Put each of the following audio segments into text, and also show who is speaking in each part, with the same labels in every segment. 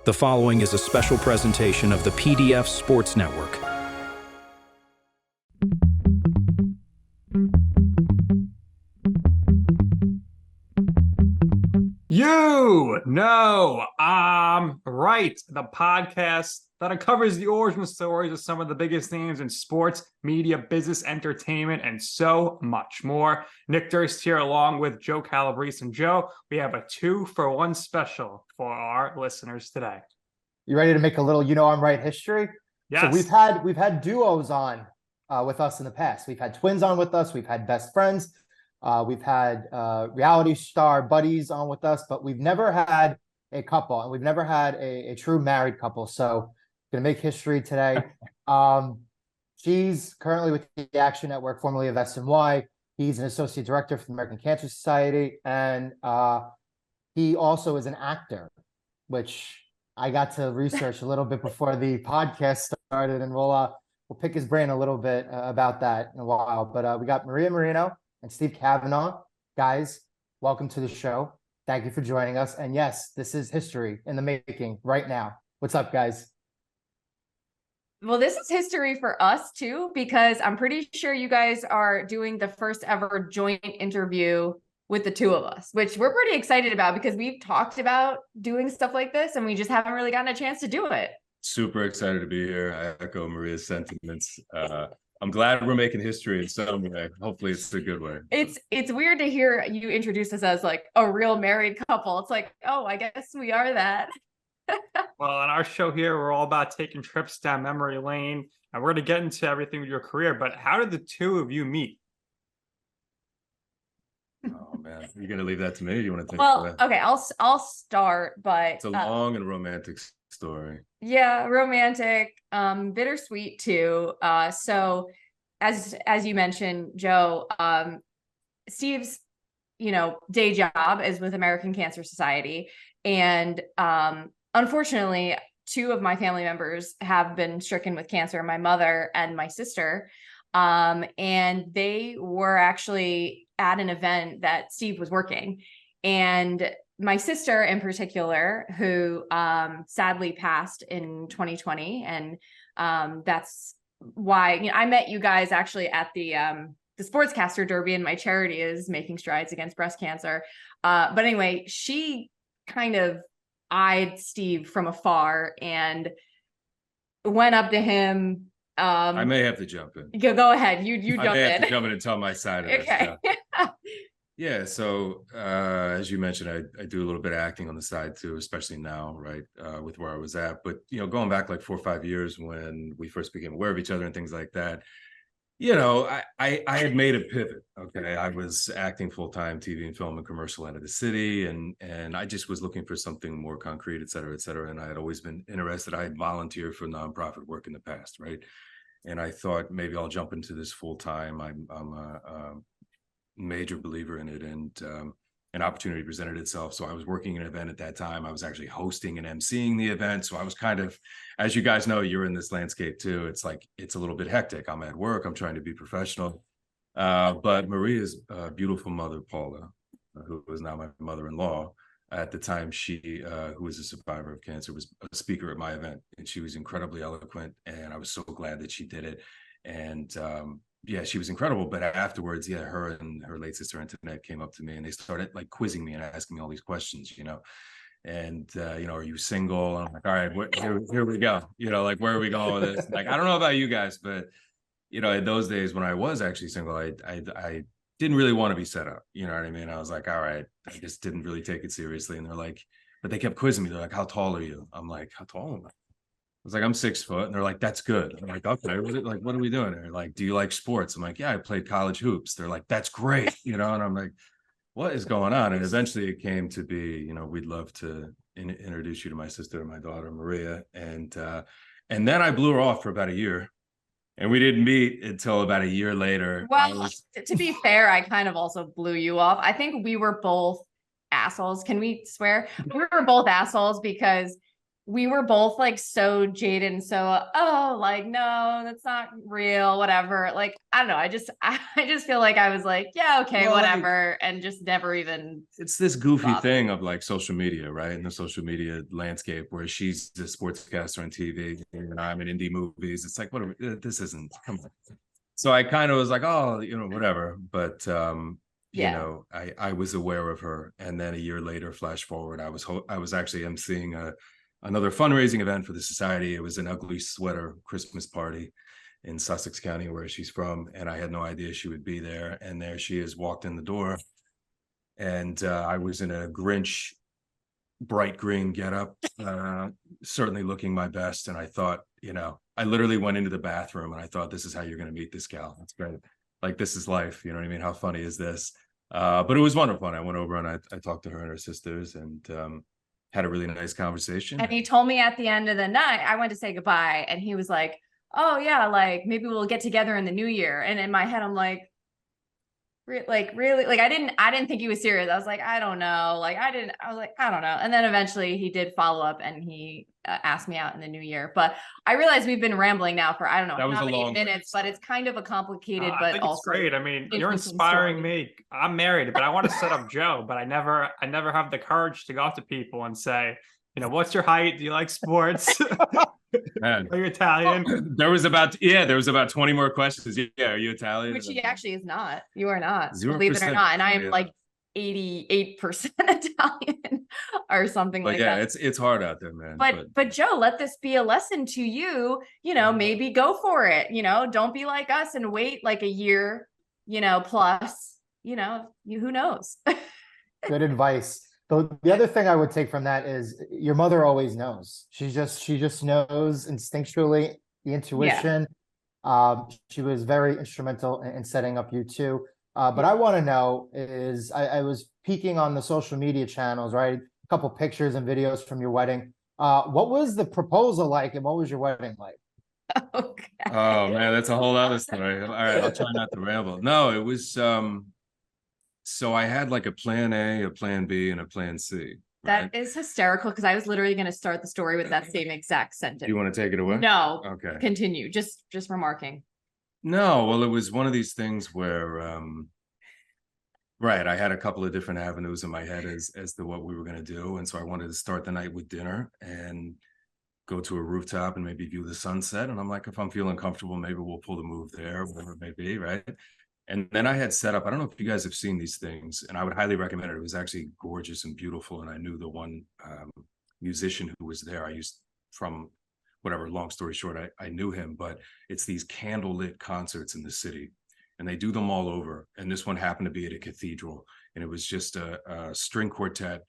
Speaker 1: The following is a special presentation of the PDF Sports Network.
Speaker 2: You know, right. The podcast that uncovers the origin stories of some of the biggest names in sports, media, business, entertainment, and so much more. Nick Durst here along with Joe Calabrese. And Joe, we have a 2-for-1 special for our listeners today.
Speaker 3: You ready to make a little, I'm right history?
Speaker 2: Yes.
Speaker 3: So we've had duos on with us in the past. We've had twins on with us. We've had best friends. We've had reality star buddies on with us, but we've never had a couple, and we've never had a true married couple. So gonna make history today. She's currently with the Action Network, formerly of SNY. He's an associate director for the American Cancer Society, and he also is an actor, which I got to research a little bit before the podcast started, and we'll pick his brain a little bit about that in a while. But we got Marino and Steve Cavanaugh. Guys, welcome to the show. Thank you for joining us. And yes, this is history in the making right now. What's up, guys?
Speaker 4: Well, this is history for us too, because I'm pretty sure you guys are doing the first ever joint interview with the two of us, which we're pretty excited about because we've talked about doing stuff like this and we just haven't really gotten a chance to do it.
Speaker 5: Super excited to be here. I echo Maria's sentiments. I'm glad we're making history in some way. Hopefully it's a good way.
Speaker 4: It's weird to hear you introduce us as like a real married couple. It's like, oh, I guess we are that.
Speaker 2: Well, on our show here, we're all about taking trips down memory lane, and we're going to get into everything with your career. But how did the two of you meet?
Speaker 5: Oh man, you're going to leave that to me? You want to take
Speaker 4: Well, okay, I'll start, but
Speaker 5: it's a long and romantic story.
Speaker 4: Yeah, romantic, bittersweet too. So as you mentioned, Joe, Steve's, day job is with American Cancer Society. And unfortunately, two of my family members have been stricken with cancer, my mother and my sister. And they were actually at an event that Steve was working. And my sister in particular, who sadly passed in 2020. And that's why I met you guys actually at the Sportscaster Derby, and my charity is Making Strides Against Breast Cancer. But anyway, she kind of eyed Steve from afar and went up to him.
Speaker 5: I may have to jump in.
Speaker 4: Go ahead. You jump in.
Speaker 5: I may have to jump in and tell my side of
Speaker 4: okay.
Speaker 5: it. Yeah. So as you mentioned, I do a little bit of acting on the side too, especially now, right, with where I was at. But, going back like 4 or 5 years when we first became aware of each other and things like that, I had made a pivot. Okay. I was acting full-time TV and film and commercial end of the city. And I just was looking for something more concrete, et cetera, et cetera. And I had always been interested. I had volunteered for nonprofit work in the past. Right. And I thought maybe I'll jump into this full-time. I'm a major believer in it, and an opportunity presented itself. So I was working an event at that time. I was actually hosting and emceeing the event. So I was kind of, as you guys know, you're in this landscape too. It's like, it's a little bit hectic. I'm at work. I'm trying to be professional. But Maria's beautiful mother, Paula, who is now my mother-in-law, at the time, she, who was a survivor of cancer, was a speaker at my event, and she was incredibly eloquent. And I was so glad that she did it. And yeah, she was incredible. But afterwards, yeah, her and her late sister Antoinette came up to me and they started like quizzing me and asking me all these questions, and, are you single? And I'm like, all right, here we go. Like, where are we going with this? Like, I don't know about you guys, but, in those days when I was actually single, I didn't really want to be set up. You know what I mean? I was like, all right, I just didn't really take it seriously. And they're like, but they kept quizzing me. They're like, how tall are you? I'm like, how tall am I? I was like, I'm 6 foot. And they're like, that's good. I'm like, okay, what are we doing? They're like, do you like sports? I'm like, yeah, I played college hoops. They're like, that's great. And I'm like, what is going on? And eventually it came to be, we'd love to introduce you to my sister and my daughter, Maria. And then I blew her off for about a year. And we didn't meet until about a year later.
Speaker 4: Well, to be fair, I kind of also blew you off. I think we were both assholes. Can we swear? We were both assholes because we were both like so jaded and so, oh, like, no, that's not real, whatever. Like, I don't know. I just feel like I was like, yeah, okay,
Speaker 5: Well, like,
Speaker 4: whatever. And just never even.
Speaker 5: it's this goofy
Speaker 4: bothered.
Speaker 5: thing of like social media, right? In the social media landscape where she's a sportscaster on TV and I'm in indie movies. It's like, what? This isn't. Come on. So I kind of was like, oh, whatever. But I was aware of her, and then a year later, flash forward, I was actually emceeing another fundraising event for the society. It was an ugly sweater Christmas party in Sussex County, where she's from, and I had no idea she would be there. And there she is, walked in the door, and I was in a Grinch bright green getup, certainly looking my best. And I thought, I literally went into the bathroom and I thought, this is how you're going to meet this gal. That's great. Like, this is life. You know what I mean? How funny is this? But it was wonderful. And I went over and I talked to her and her sisters and had a really nice conversation.
Speaker 4: And he told me at the end of the night, I went to say goodbye, and he was like, oh yeah, like maybe we'll get together in the new year. And in my head, I'm like, really? Like, I didn't think he was serious. I was like, I don't know. I was like, I don't know. And then eventually he did follow up and he asked me out in the new year. But I realize we've been rambling now for, I don't know,
Speaker 5: That was
Speaker 4: how
Speaker 5: a
Speaker 4: many
Speaker 5: long
Speaker 4: minutes, but it's kind of a complicated,
Speaker 2: I
Speaker 4: but
Speaker 2: think
Speaker 4: also
Speaker 2: it's great. I mean, you're
Speaker 4: interesting
Speaker 2: inspiring
Speaker 4: story.
Speaker 2: me. I'm married, but I want to set up Joe, but I never have the courage to go up to people and say, what's your height? Do you like sports?
Speaker 5: Man.
Speaker 2: Are you Italian?
Speaker 5: There was about 20 more questions. Yeah, are you Italian?
Speaker 4: Which he actually is not. You are not,
Speaker 5: 0%.
Speaker 4: believe it or not. And I am
Speaker 5: Yeah.
Speaker 4: like 88% Italian or something
Speaker 5: But
Speaker 4: like
Speaker 5: yeah,
Speaker 4: that.
Speaker 5: it's hard out there, man.
Speaker 4: But Joe, let this be a lesson to you, maybe go for it, don't be like us and wait like a year, plus, who knows?
Speaker 3: Good advice. The other thing I would take from that is your mother always knows. She just knows instinctually, the intuition. She was very instrumental in setting up you two. But I want to know is I was peeking on the social media channels, right? A couple pictures and videos from your wedding. What was the proposal like, and what was your wedding like?
Speaker 4: Okay.
Speaker 5: Oh man, that's a whole other story. All right, I'll try not to ramble. No, it was so I had like a plan A, a plan B, and a plan C.
Speaker 4: That
Speaker 5: right?
Speaker 4: is hysterical because I was literally going to start the story with that same exact sentence.
Speaker 5: Do you want to take it away?
Speaker 4: No.
Speaker 5: Okay.
Speaker 4: Continue. Just remarking.
Speaker 5: No, well, it was one of these things where right, I had a couple of different avenues in my head as to what we were going to do. And so I wanted to start the night with dinner and go to a rooftop and maybe view the sunset. And I'm like, if I'm feeling comfortable, maybe we'll pull the move there, whatever it may be, right? And then I had set up, I don't know if you guys have seen these things, and I would highly recommend it. It was actually gorgeous and beautiful. And I knew the one musician who was there. I used from whatever, long story short, I knew him, but it's these candlelit concerts in the city. And they do them all over. And this one happened to be at a cathedral. And it was just a string quartet.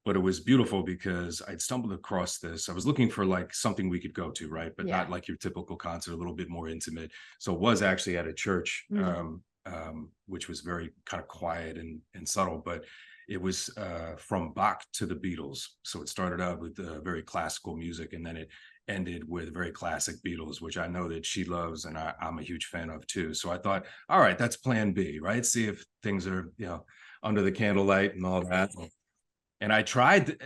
Speaker 5: But it was beautiful because I'd stumbled across this. I was looking for like something we could go to, right? But not like your typical concert, a little bit more intimate. So it was actually at a church, which was very kind of quiet and subtle. But it was from Bach to the Beatles. So it started out with very classical music, and then it ended with very classic Beatles, which I know that she loves and I'm a huge fan of too. So I thought, all right, that's plan B, right? See if things are, under the candlelight and all that. And I tried,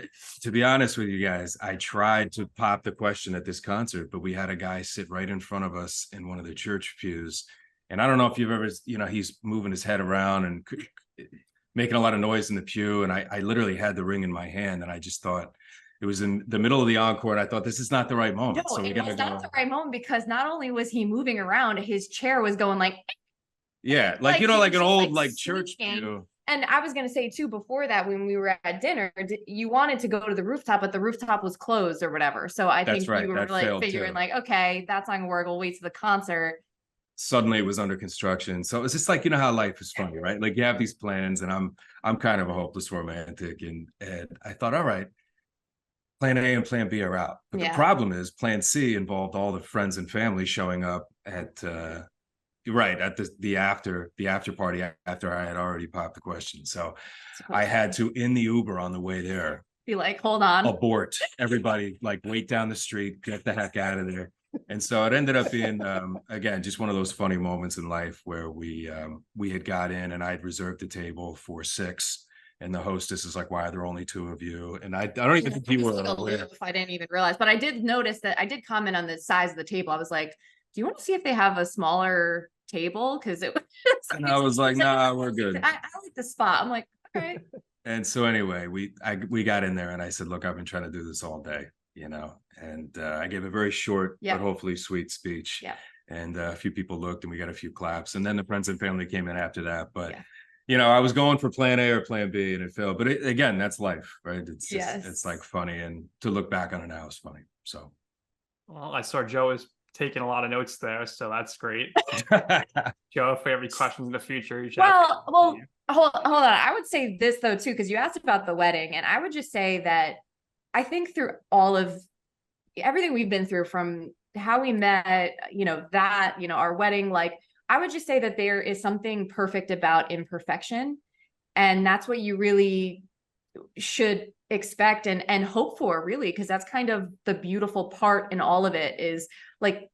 Speaker 5: to be honest with you guys, I tried to pop the question at this concert, but we had a guy sit right in front of us in one of the church pews. And I don't know if you've ever, he's moving his head around and making a lot of noise in the pew. And I literally had the ring in my hand, and I just thought, it was in the middle of the encore, and I thought, this is not the right moment.
Speaker 4: No,
Speaker 5: so
Speaker 4: it was not the right moment, because not only was he moving around, his chair was going like,
Speaker 5: yeah,
Speaker 4: like
Speaker 5: an
Speaker 4: just,
Speaker 5: old
Speaker 4: like,
Speaker 5: church
Speaker 4: sneaking.
Speaker 5: pew.
Speaker 4: And I was going to say too, before that, when we were at dinner, you wanted to go to the rooftop, but the rooftop was closed or whatever. So I think
Speaker 5: right.
Speaker 4: you were
Speaker 5: That
Speaker 4: like
Speaker 5: failed
Speaker 4: figuring
Speaker 5: too.
Speaker 4: like, okay, that's not gonna work. We'll wait to the concert.
Speaker 5: Suddenly it was under construction. So it's just like, how life is funny, right? Like you have these plans, and I'm kind of a hopeless romantic. And I thought, all right, plan A and plan B are out. But the problem is plan C involved all the friends and family showing up at the after party after I had already popped the question. So I had to, in the Uber on the way there,
Speaker 4: be like, hold on,
Speaker 5: abort. Everybody, like, wait down the street, get the heck out of there. And so it ended up being again just one of those funny moments in life where we had got in, and I had reserved the table for 6, And the hostess is like, why are there only two of you? And I don't even think you were aware.
Speaker 4: I didn't even realize, but I did notice that I did comment on the size of the table. I was like, do you want to see if they have a smaller table? Because it was
Speaker 5: And I was like, nah, we're good.
Speaker 4: I like the spot. I'm like, all right.
Speaker 5: And so anyway, we got in there and I said, look, I've been trying to do this all day, and I gave a very short, but hopefully sweet speech.
Speaker 4: Yeah.
Speaker 5: And a few people looked and we got a few claps, and then the friends and family came in after that. But I was going for plan A or plan B and it failed. But again, that's life, right? It's just, it's like funny, and to look back on it now is funny. So,
Speaker 2: well, I saw Joe is taking a lot of notes there, so that's great. Joe, if we have any questions in the future, you should.
Speaker 4: Well, hold on. I would say this though too, because you asked about the wedding, and I would just say that I think through all of everything we've been through, from how we met, our wedding, like, I would just say that there is something perfect about imperfection. And that's what you really should expect and hope for, really, because that's kind of the beautiful part in all of it, is like,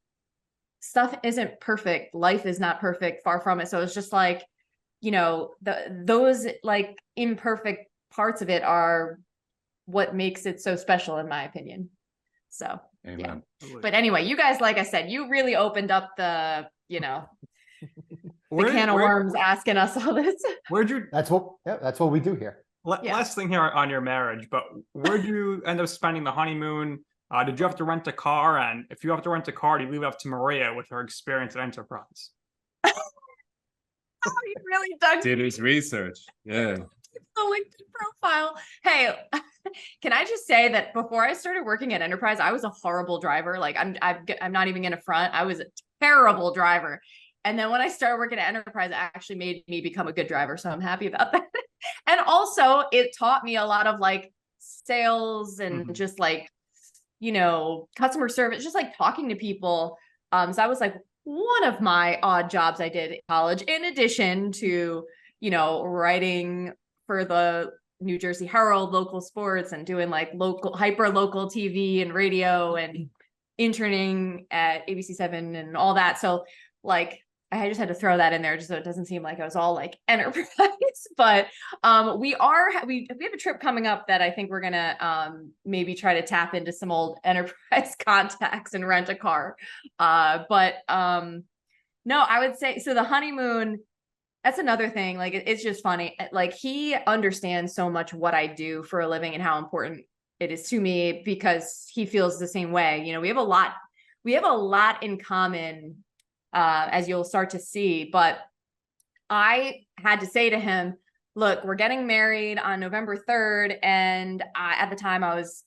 Speaker 4: stuff isn't perfect. Life is not perfect, far from it. So it's just like, those like imperfect parts of it are what makes it so special, in my opinion. So,
Speaker 5: amen.
Speaker 4: Yeah. But anyway, you guys, like I said, you really opened up the can of worms asking us all this.
Speaker 3: That's what we do here.
Speaker 2: Last thing here on your marriage, but where'd you end up spending the honeymoon? Did you have to rent a car? And if you have to rent a car, do you leave it up to Maria with her experience at Enterprise?
Speaker 4: Oh, you really
Speaker 5: did his research. Yeah.
Speaker 4: The LinkedIn profile. Hey, can I just say that before I started working at Enterprise, I was a horrible driver. Like, I'm not even gonna front. I was a terrible driver. And then when I started working at Enterprise, it actually made me become a good driver. So I'm happy about that. And also it taught me a lot of like sales and just like, customer service, just like talking to people. So I was like, one of my odd jobs I did in college, in addition to, writing for the New Jersey Herald, local sports, and doing like hyper local TV and radio, and interning at ABC7 and all that. So like, I just had to throw that in there just so it doesn't seem like I was all like Enterprise. But we have a trip coming up that I think we're gonna maybe try to tap into some old Enterprise contacts and rent a car. But no, I would say, so the honeymoon, that's another thing. Like, it's just funny. Like, he understands so much what I do for a living and how important it is to me, because he feels the same way. We have a lot in common, as you'll start to see. But I had to say to him, look, we're getting married on November 3rd. And at the time I was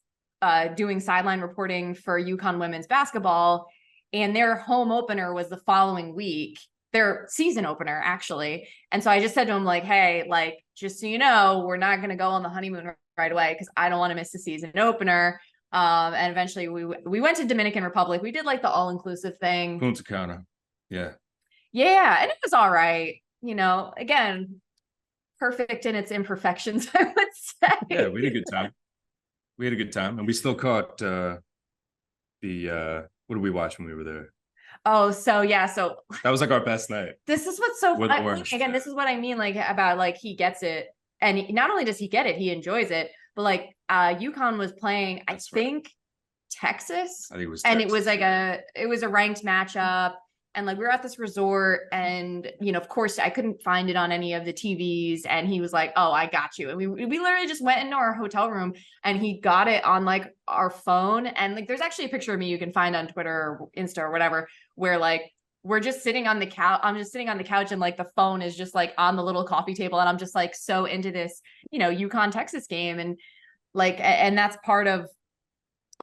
Speaker 4: doing sideline reporting for UConn women's basketball, and their home opener was the following week, their season opener, actually. And so I just said to him, like, hey, like, just so you know, we're not going to go on the honeymoon right away, because I don't want to miss the season opener. And eventually we went to Dominican Republic. We did like the all-inclusive thing.
Speaker 5: Punta Cana. Yeah.
Speaker 4: Yeah. And it was all right. Again, perfect in its imperfections, I would say.
Speaker 5: Yeah, we had a good time. And we still caught what did we watch when we were there?
Speaker 4: Oh, so yeah. So
Speaker 5: that was like our best night.
Speaker 4: This is what's so fun. Again, this is what I mean, like, about like, he gets it. And not only does he get it, he enjoys it. But like, UConn was playing, I think, Texas.
Speaker 5: I think it was
Speaker 4: and
Speaker 5: Texas.
Speaker 4: It was a ranked matchup. And like, we were at this resort, and of course I couldn't find it on any of the TVs. And he was like, oh, I got you. And we literally just went into our hotel room, and he got it on like our phone. And like, there's actually a picture of me you can find on Twitter or Insta or whatever, where like, we're just sitting on the couch. I'm just sitting on the couch, and like the phone is just like on the little coffee table. And I'm just like so into this, UConn Texas game. And like, and that's part of,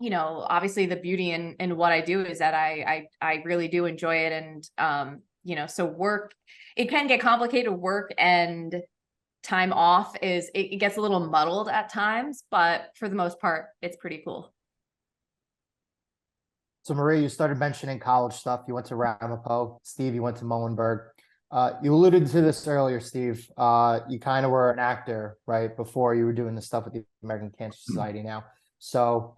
Speaker 4: obviously the beauty in what I do, is that I really do enjoy it. And, so work, it can get complicated. Work and time off it gets a little muddled at times, but for the most part, it's pretty cool.
Speaker 3: So Maria, you started mentioning college stuff. You went to Ramapo. Steve, you went to Muhlenberg. You alluded to this earlier, Steve. You kind of were an actor, right, before you were doing the stuff with the American Cancer Society now. So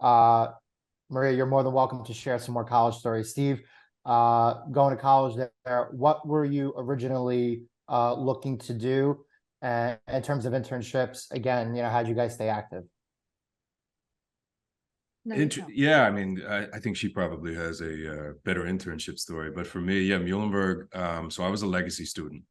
Speaker 3: Maria, you're more than welcome to share some more college stories. Steve, going to college there, what were you originally looking to do? And in terms of internships, again, how'd you guys stay active?
Speaker 4: No, you don't.
Speaker 5: Yeah, I mean, I think she probably has a better internship story, but for me, yeah, Muhlenberg. So I was a legacy student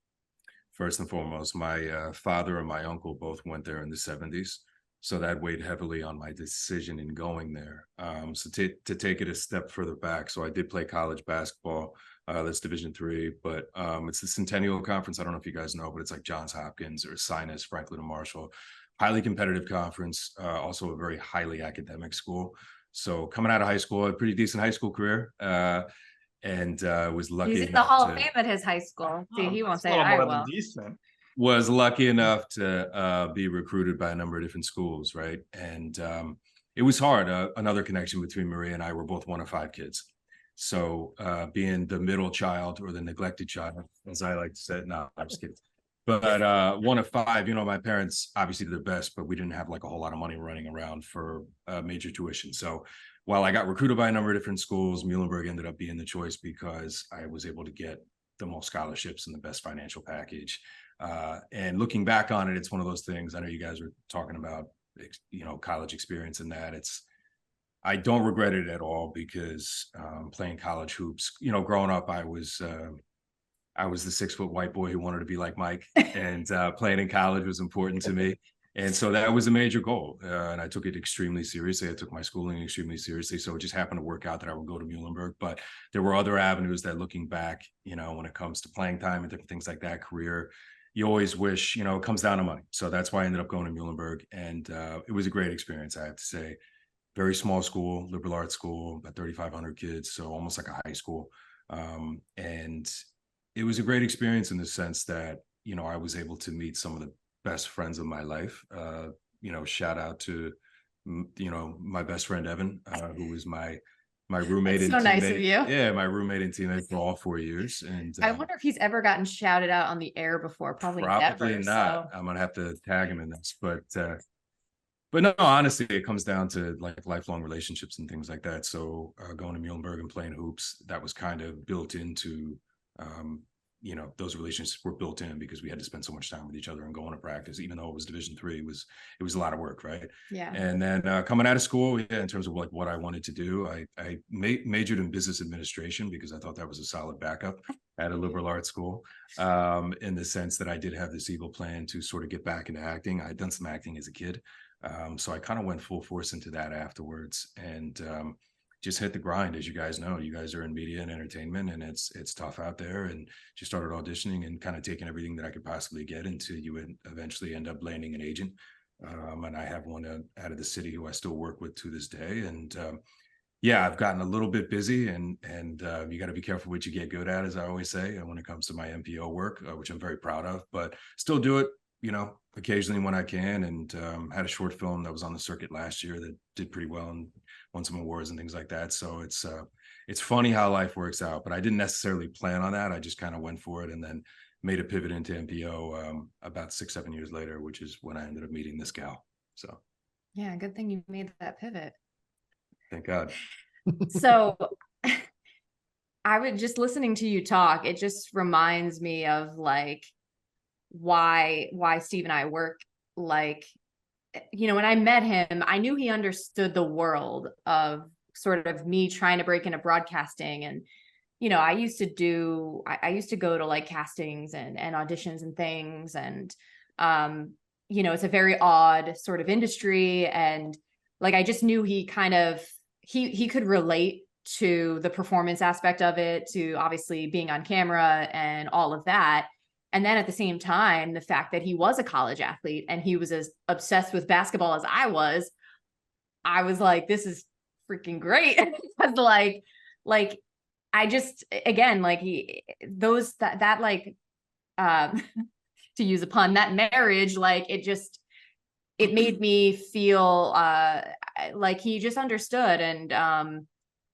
Speaker 5: first and foremost. My father and my uncle both went there in the 70s, so that weighed heavily on my decision in going there. So to take it a step further back, so I did play college basketball. That's Division III, but it's the Centennial Conference. I don't know if you guys know, but it's like Johns Hopkins or Sinus, Franklin and Marshall. Highly competitive conference, also a very highly academic school. So coming out of high school, a pretty decent high school career, and was lucky.
Speaker 4: He's in the Hall of Fame at his high school. See, he won't say I will.
Speaker 2: Decent.
Speaker 5: Was lucky enough to be recruited by a number of different schools, right? And it was hard. Another connection between Maria and I, were both one of 5 kids. So being the middle child, or the neglected child, as I like to say, no, I'm just kidding. But one of 5, my parents obviously did their best, but we didn't have like a whole lot of money running around for major tuition. So while I got recruited by a number of different schools, Muhlenberg ended up being the choice because I was able to get the most scholarships and the best financial package. And looking back on it, it's one of those things. I know you guys were talking about, college experience and that. I don't regret it at all, because playing college hoops, growing up, I was the 6-foot white boy who wanted to be like Mike, and playing in college was important to me. And so that was a major goal. And I took it extremely seriously. I took my schooling extremely seriously. So it just happened to work out that I would go to Muhlenberg. But there were other avenues that, looking back, when it comes to playing time and different things like that, career, you always wish, it comes down to money. So that's why I ended up going to Muhlenberg. And it was a great experience, I have to say. Very small school, liberal arts school, about 3,500 kids. So almost like a high school. And it was a great experience in the sense that, I was able to meet some of the best friends of my life. Shout out to, my best friend, Evan, who was my roommate.
Speaker 4: That's
Speaker 5: and
Speaker 4: so
Speaker 5: teammate.
Speaker 4: nice of you.
Speaker 5: Yeah, my roommate and teammate for all 4 years. And
Speaker 4: I wonder if he's ever gotten shouted out on the air before. Probably never,
Speaker 5: not.
Speaker 4: So.
Speaker 5: I'm going to have to tag him in this, but no, honestly, it comes down to like lifelong relationships and things like that. So going to Muhlenberg and playing hoops, that was kind of built into, those relationships were built in because we had to spend so much time with each other and going to practice, even though it was Division III, it was a lot of work, right?
Speaker 4: Yeah.
Speaker 5: And then coming out of school, in terms of like what I wanted to do, I majored in business administration because I thought that was a solid backup at a liberal arts school, in the sense that I did have this evil plan to sort of get back into acting. I'd done some acting as a kid. So I kind of went full force into that afterwards, and just hit the grind. As you guys know, you guys are in media and entertainment, and it's tough out there, and just started auditioning and kind of taking everything that I could possibly get until you would eventually end up landing an agent. And I have one out of the city who I still work with to this day. And yeah, I've gotten a little bit busy, and you got to be careful what you get good at, as I always say. And when it comes to my MPO work, which I'm very proud of, but still do it, occasionally when I can. And had a short film that was on the circuit last year that did pretty well and won some awards and things like that. So it's funny how life works out, but I didn't necessarily plan on that. I just kind of went for it, and then made a pivot into MPO about 6-7 years later, which is when I ended up meeting this gal. So
Speaker 4: Yeah, good thing you made that pivot.
Speaker 5: Thank God.
Speaker 4: So I would just listening to you talk, it just reminds me of like why Steve and I work. Like, when I met him, I knew he understood the world of sort of me trying to break into broadcasting. And I used to go to like castings and auditions and things, and it's a very odd sort of industry, and like I just knew he kind of he could relate to the performance aspect of it, to obviously being on camera and all of that. And then at the same time, the fact that he was a college athlete and he was as obsessed with basketball as I was like, this is freaking great. Because like I just, again, like that like to use a pun, that marriage, like it made me feel like he just understood. And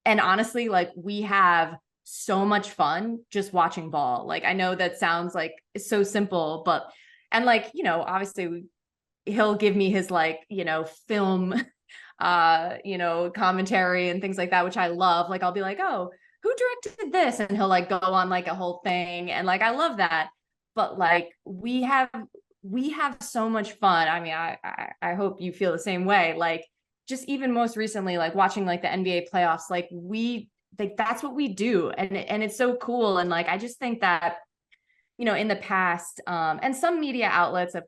Speaker 4: honestly, like we have so much fun just watching ball. Like, I know that sounds like it's so simple, but, and like, obviously he'll give me his like, film, commentary and things like that, which I love. Like, I'll be like, oh, who directed this? And he'll like go on like a whole thing. And like, I love that. But like, we have we have so much fun. I mean, I hope you feel the same way. Like, just even most recently, like watching like the NBA playoffs, like that's what we do. And it's so cool. And like, I just think that, you know, in the past, and some media outlets have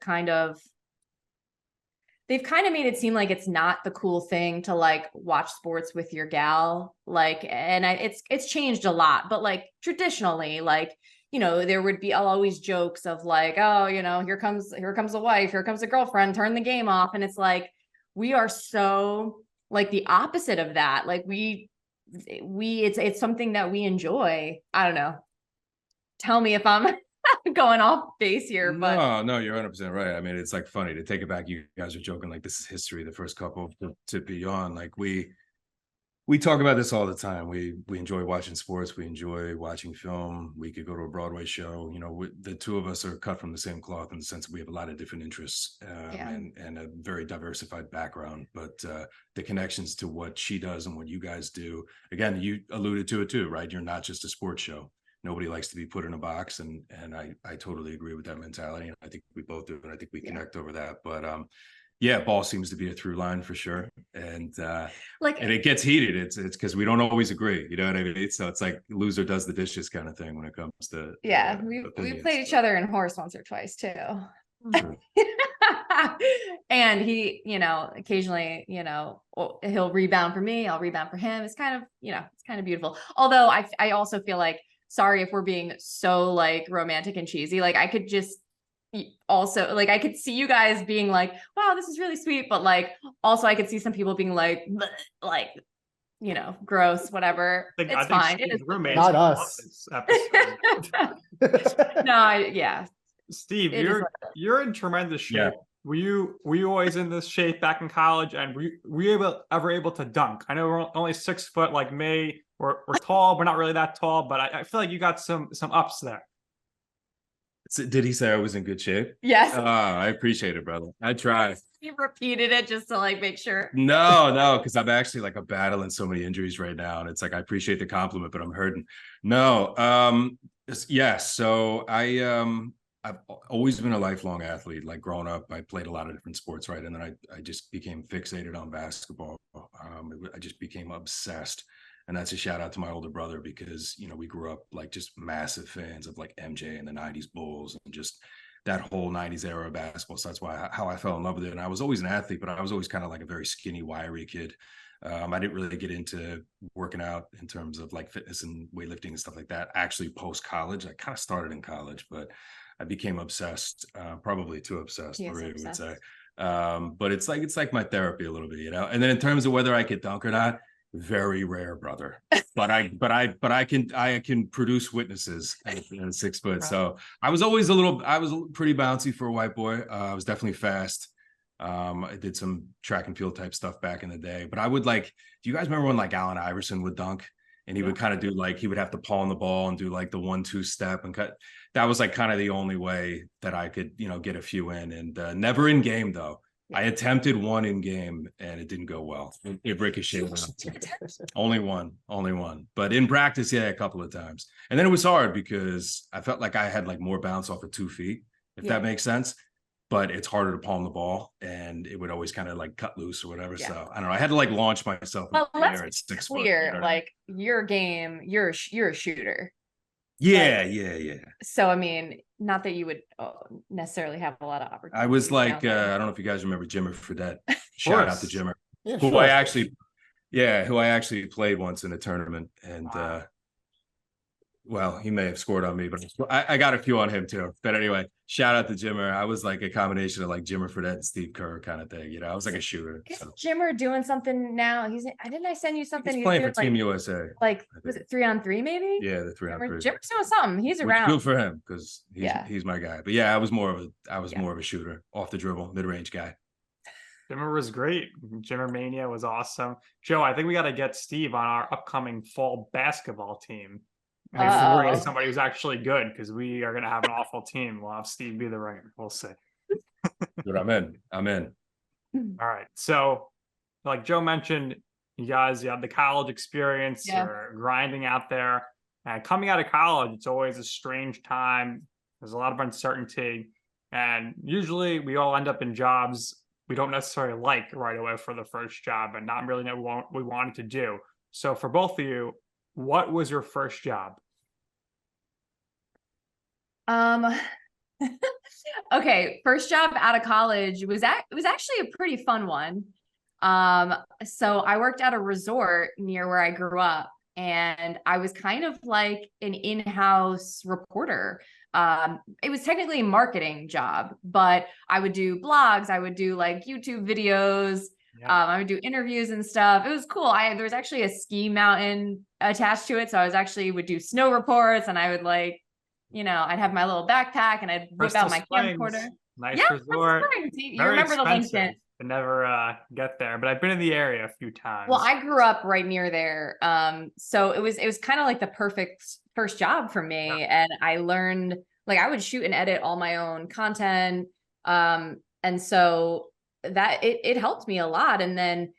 Speaker 4: they've kind of made it seem like it's not the cool thing to like watch sports with your gal. Like, and it's changed a lot, but like traditionally, like, you know, there would be always jokes of like, oh, you know, here comes a wife, here comes a girlfriend, turn the game off. And it's like, we are so like the opposite of that. Like it's something that we enjoy. I don't know. Tell me if I'm going off base here, but
Speaker 5: No, you're 100% right. I mean, it's like funny to take it back. You guys are joking like this is history. The first couple to be on, like we talk about this all the time. We enjoy watching sports. We enjoy watching film. We could go to a Broadway show. You know, the two of us are cut from the same cloth in the sense that we have a lot of different interests and a very diversified background. But the connections to what she does and what you guys do, again, you alluded to it too, right? You're not just a sports show. Nobody likes to be put in a box, and I totally agree with that mentality. And I think we both do, and I think we connect over that. But yeah, ball seems to be a through line for sure. And and it gets heated. It's because we don't always agree. You know what I mean? So it's like loser does the dishes kind of thing when it comes to
Speaker 4: we played each other in horse once or twice too. Sure. And he, you know, occasionally, you know, he'll rebound for me, I'll rebound for him. It's kind of, you know, it's kind of beautiful. Although I also feel like, sorry if we're being so like romantic and cheesy, like I could just also like I could see you guys being like, wow, this is really sweet, but like also I could see some people being like, you know, gross, whatever. It's fine. It is
Speaker 3: roommates. Not us.
Speaker 4: No,
Speaker 2: Steve, you're in tremendous shape.
Speaker 5: Yeah.
Speaker 2: Were you always in this shape back in college? And were you ever able to dunk? I know we're only 6 foot like me. We're tall, we're not really that tall, but I feel like you got some ups there.
Speaker 5: So did he say I was in good shape?
Speaker 4: Yes.
Speaker 5: I appreciate it, brother. I try.
Speaker 4: He repeated it just to like make sure.
Speaker 5: No, because I'm actually like battling so many injuries right now, and it's like I appreciate the compliment, but I'm hurting. No, yes. So I've always been a lifelong athlete. Like growing up, I played a lot of different sports, right? And then I just became fixated on basketball. I just became obsessed. And that's a shout out to my older brother because, you know, we grew up like just massive fans of like MJ and the 90s Bulls and just that whole 90s era of basketball. So that's how I fell in love with it. And I was always an athlete, but I was always kind of like a very skinny, wiry kid. I didn't really get into working out in terms of like fitness and weightlifting and stuff like that. Actually, post college, I kind of started in college, but I became obsessed, probably too obsessed, Maria would say. But it's like my therapy a little bit, you know. And then in terms of whether I could dunk or not, very rare, brother. But I can produce witnesses at 6 foot. So I was pretty bouncy for a white boy. I was definitely fast. I did some track and field type stuff back in the day. But I would do you guys remember when like Allen Iverson would dunk? And he would kind of do like, he would have to pawn the ball and do like the 1-2 step and cut. That was like kind of the only way that I could, you know, get a few in. And never in game though. I attempted one in game and it didn't go well. It ricocheted. Only one. But in practice, yeah, a couple of times. And then it was hard because I felt like I had like more bounce off of 2 feet, if that makes sense. But it's harder to palm the ball and it would always kind of like cut loose or whatever. Yeah. So I don't know. I had to like launch myself.
Speaker 4: Well, let's be clear, you know like I mean? Your game, you're a shooter.
Speaker 5: Yeah,
Speaker 4: like,
Speaker 5: yeah.
Speaker 4: So, I mean, not that you would necessarily have a lot of opportunities.
Speaker 5: I was like, I don't know if you guys remember Jimmer Fredette. Shout out to Jimmer,
Speaker 3: yeah,
Speaker 5: who I actually played once in a tournament. And well, he may have scored on me, but I got a few on him too. But anyway, shout out to Jimmer. I was like a combination of like Jimmer Fredette and Steve Kerr kind of thing. You know, I was like a shooter.
Speaker 4: Is Jimmer doing something now? Didn't I send you something?
Speaker 5: He's playing for Team USA.
Speaker 4: Like, was it 3-on-3 maybe?
Speaker 5: Yeah, the 3-on-3.
Speaker 4: Jimmer's doing something. He's around.
Speaker 5: Good for him because he's my guy. But yeah, I was more of a shooter, off the dribble, mid-range guy.
Speaker 2: Jimmer was great. Jimmer Mania was awesome. Joe, I think we got to get Steve on our upcoming fall basketball team. Somebody who's actually good because we are going to have an awful team. We'll have Steve be the ringer. We'll see.
Speaker 5: But I'm in.
Speaker 2: All right. So like Joe mentioned, you had the college experience. You're grinding out there. And coming out of college, it's always a strange time. There's a lot of uncertainty. And usually we all end up in jobs we don't necessarily like right away for the first job and not really know what we wanted to do. So for both of you, what was your first job?
Speaker 4: Um, okay, first job out of college it was actually a pretty fun one. So I worked at a resort near where I grew up, and I was kind of like an in-house reporter. It was technically a marketing job, but I would do blogs, I would do like YouTube videos, I would do interviews and stuff. It was cool. There was actually a ski mountain attached to it, so I was actually would do snow reports, and I would like, I'd have my little backpack and I'd whip out my camcorder.
Speaker 2: Nice
Speaker 4: Yeah,
Speaker 2: resort.
Speaker 4: you remember the LinkedIn.
Speaker 2: I never get there, but I've been in the area a few times.
Speaker 4: Well, I grew up right near there. So it was kind of like the perfect first job for me. And I learned, like, I would shoot and edit all my own content. And so that it helped me a lot. And then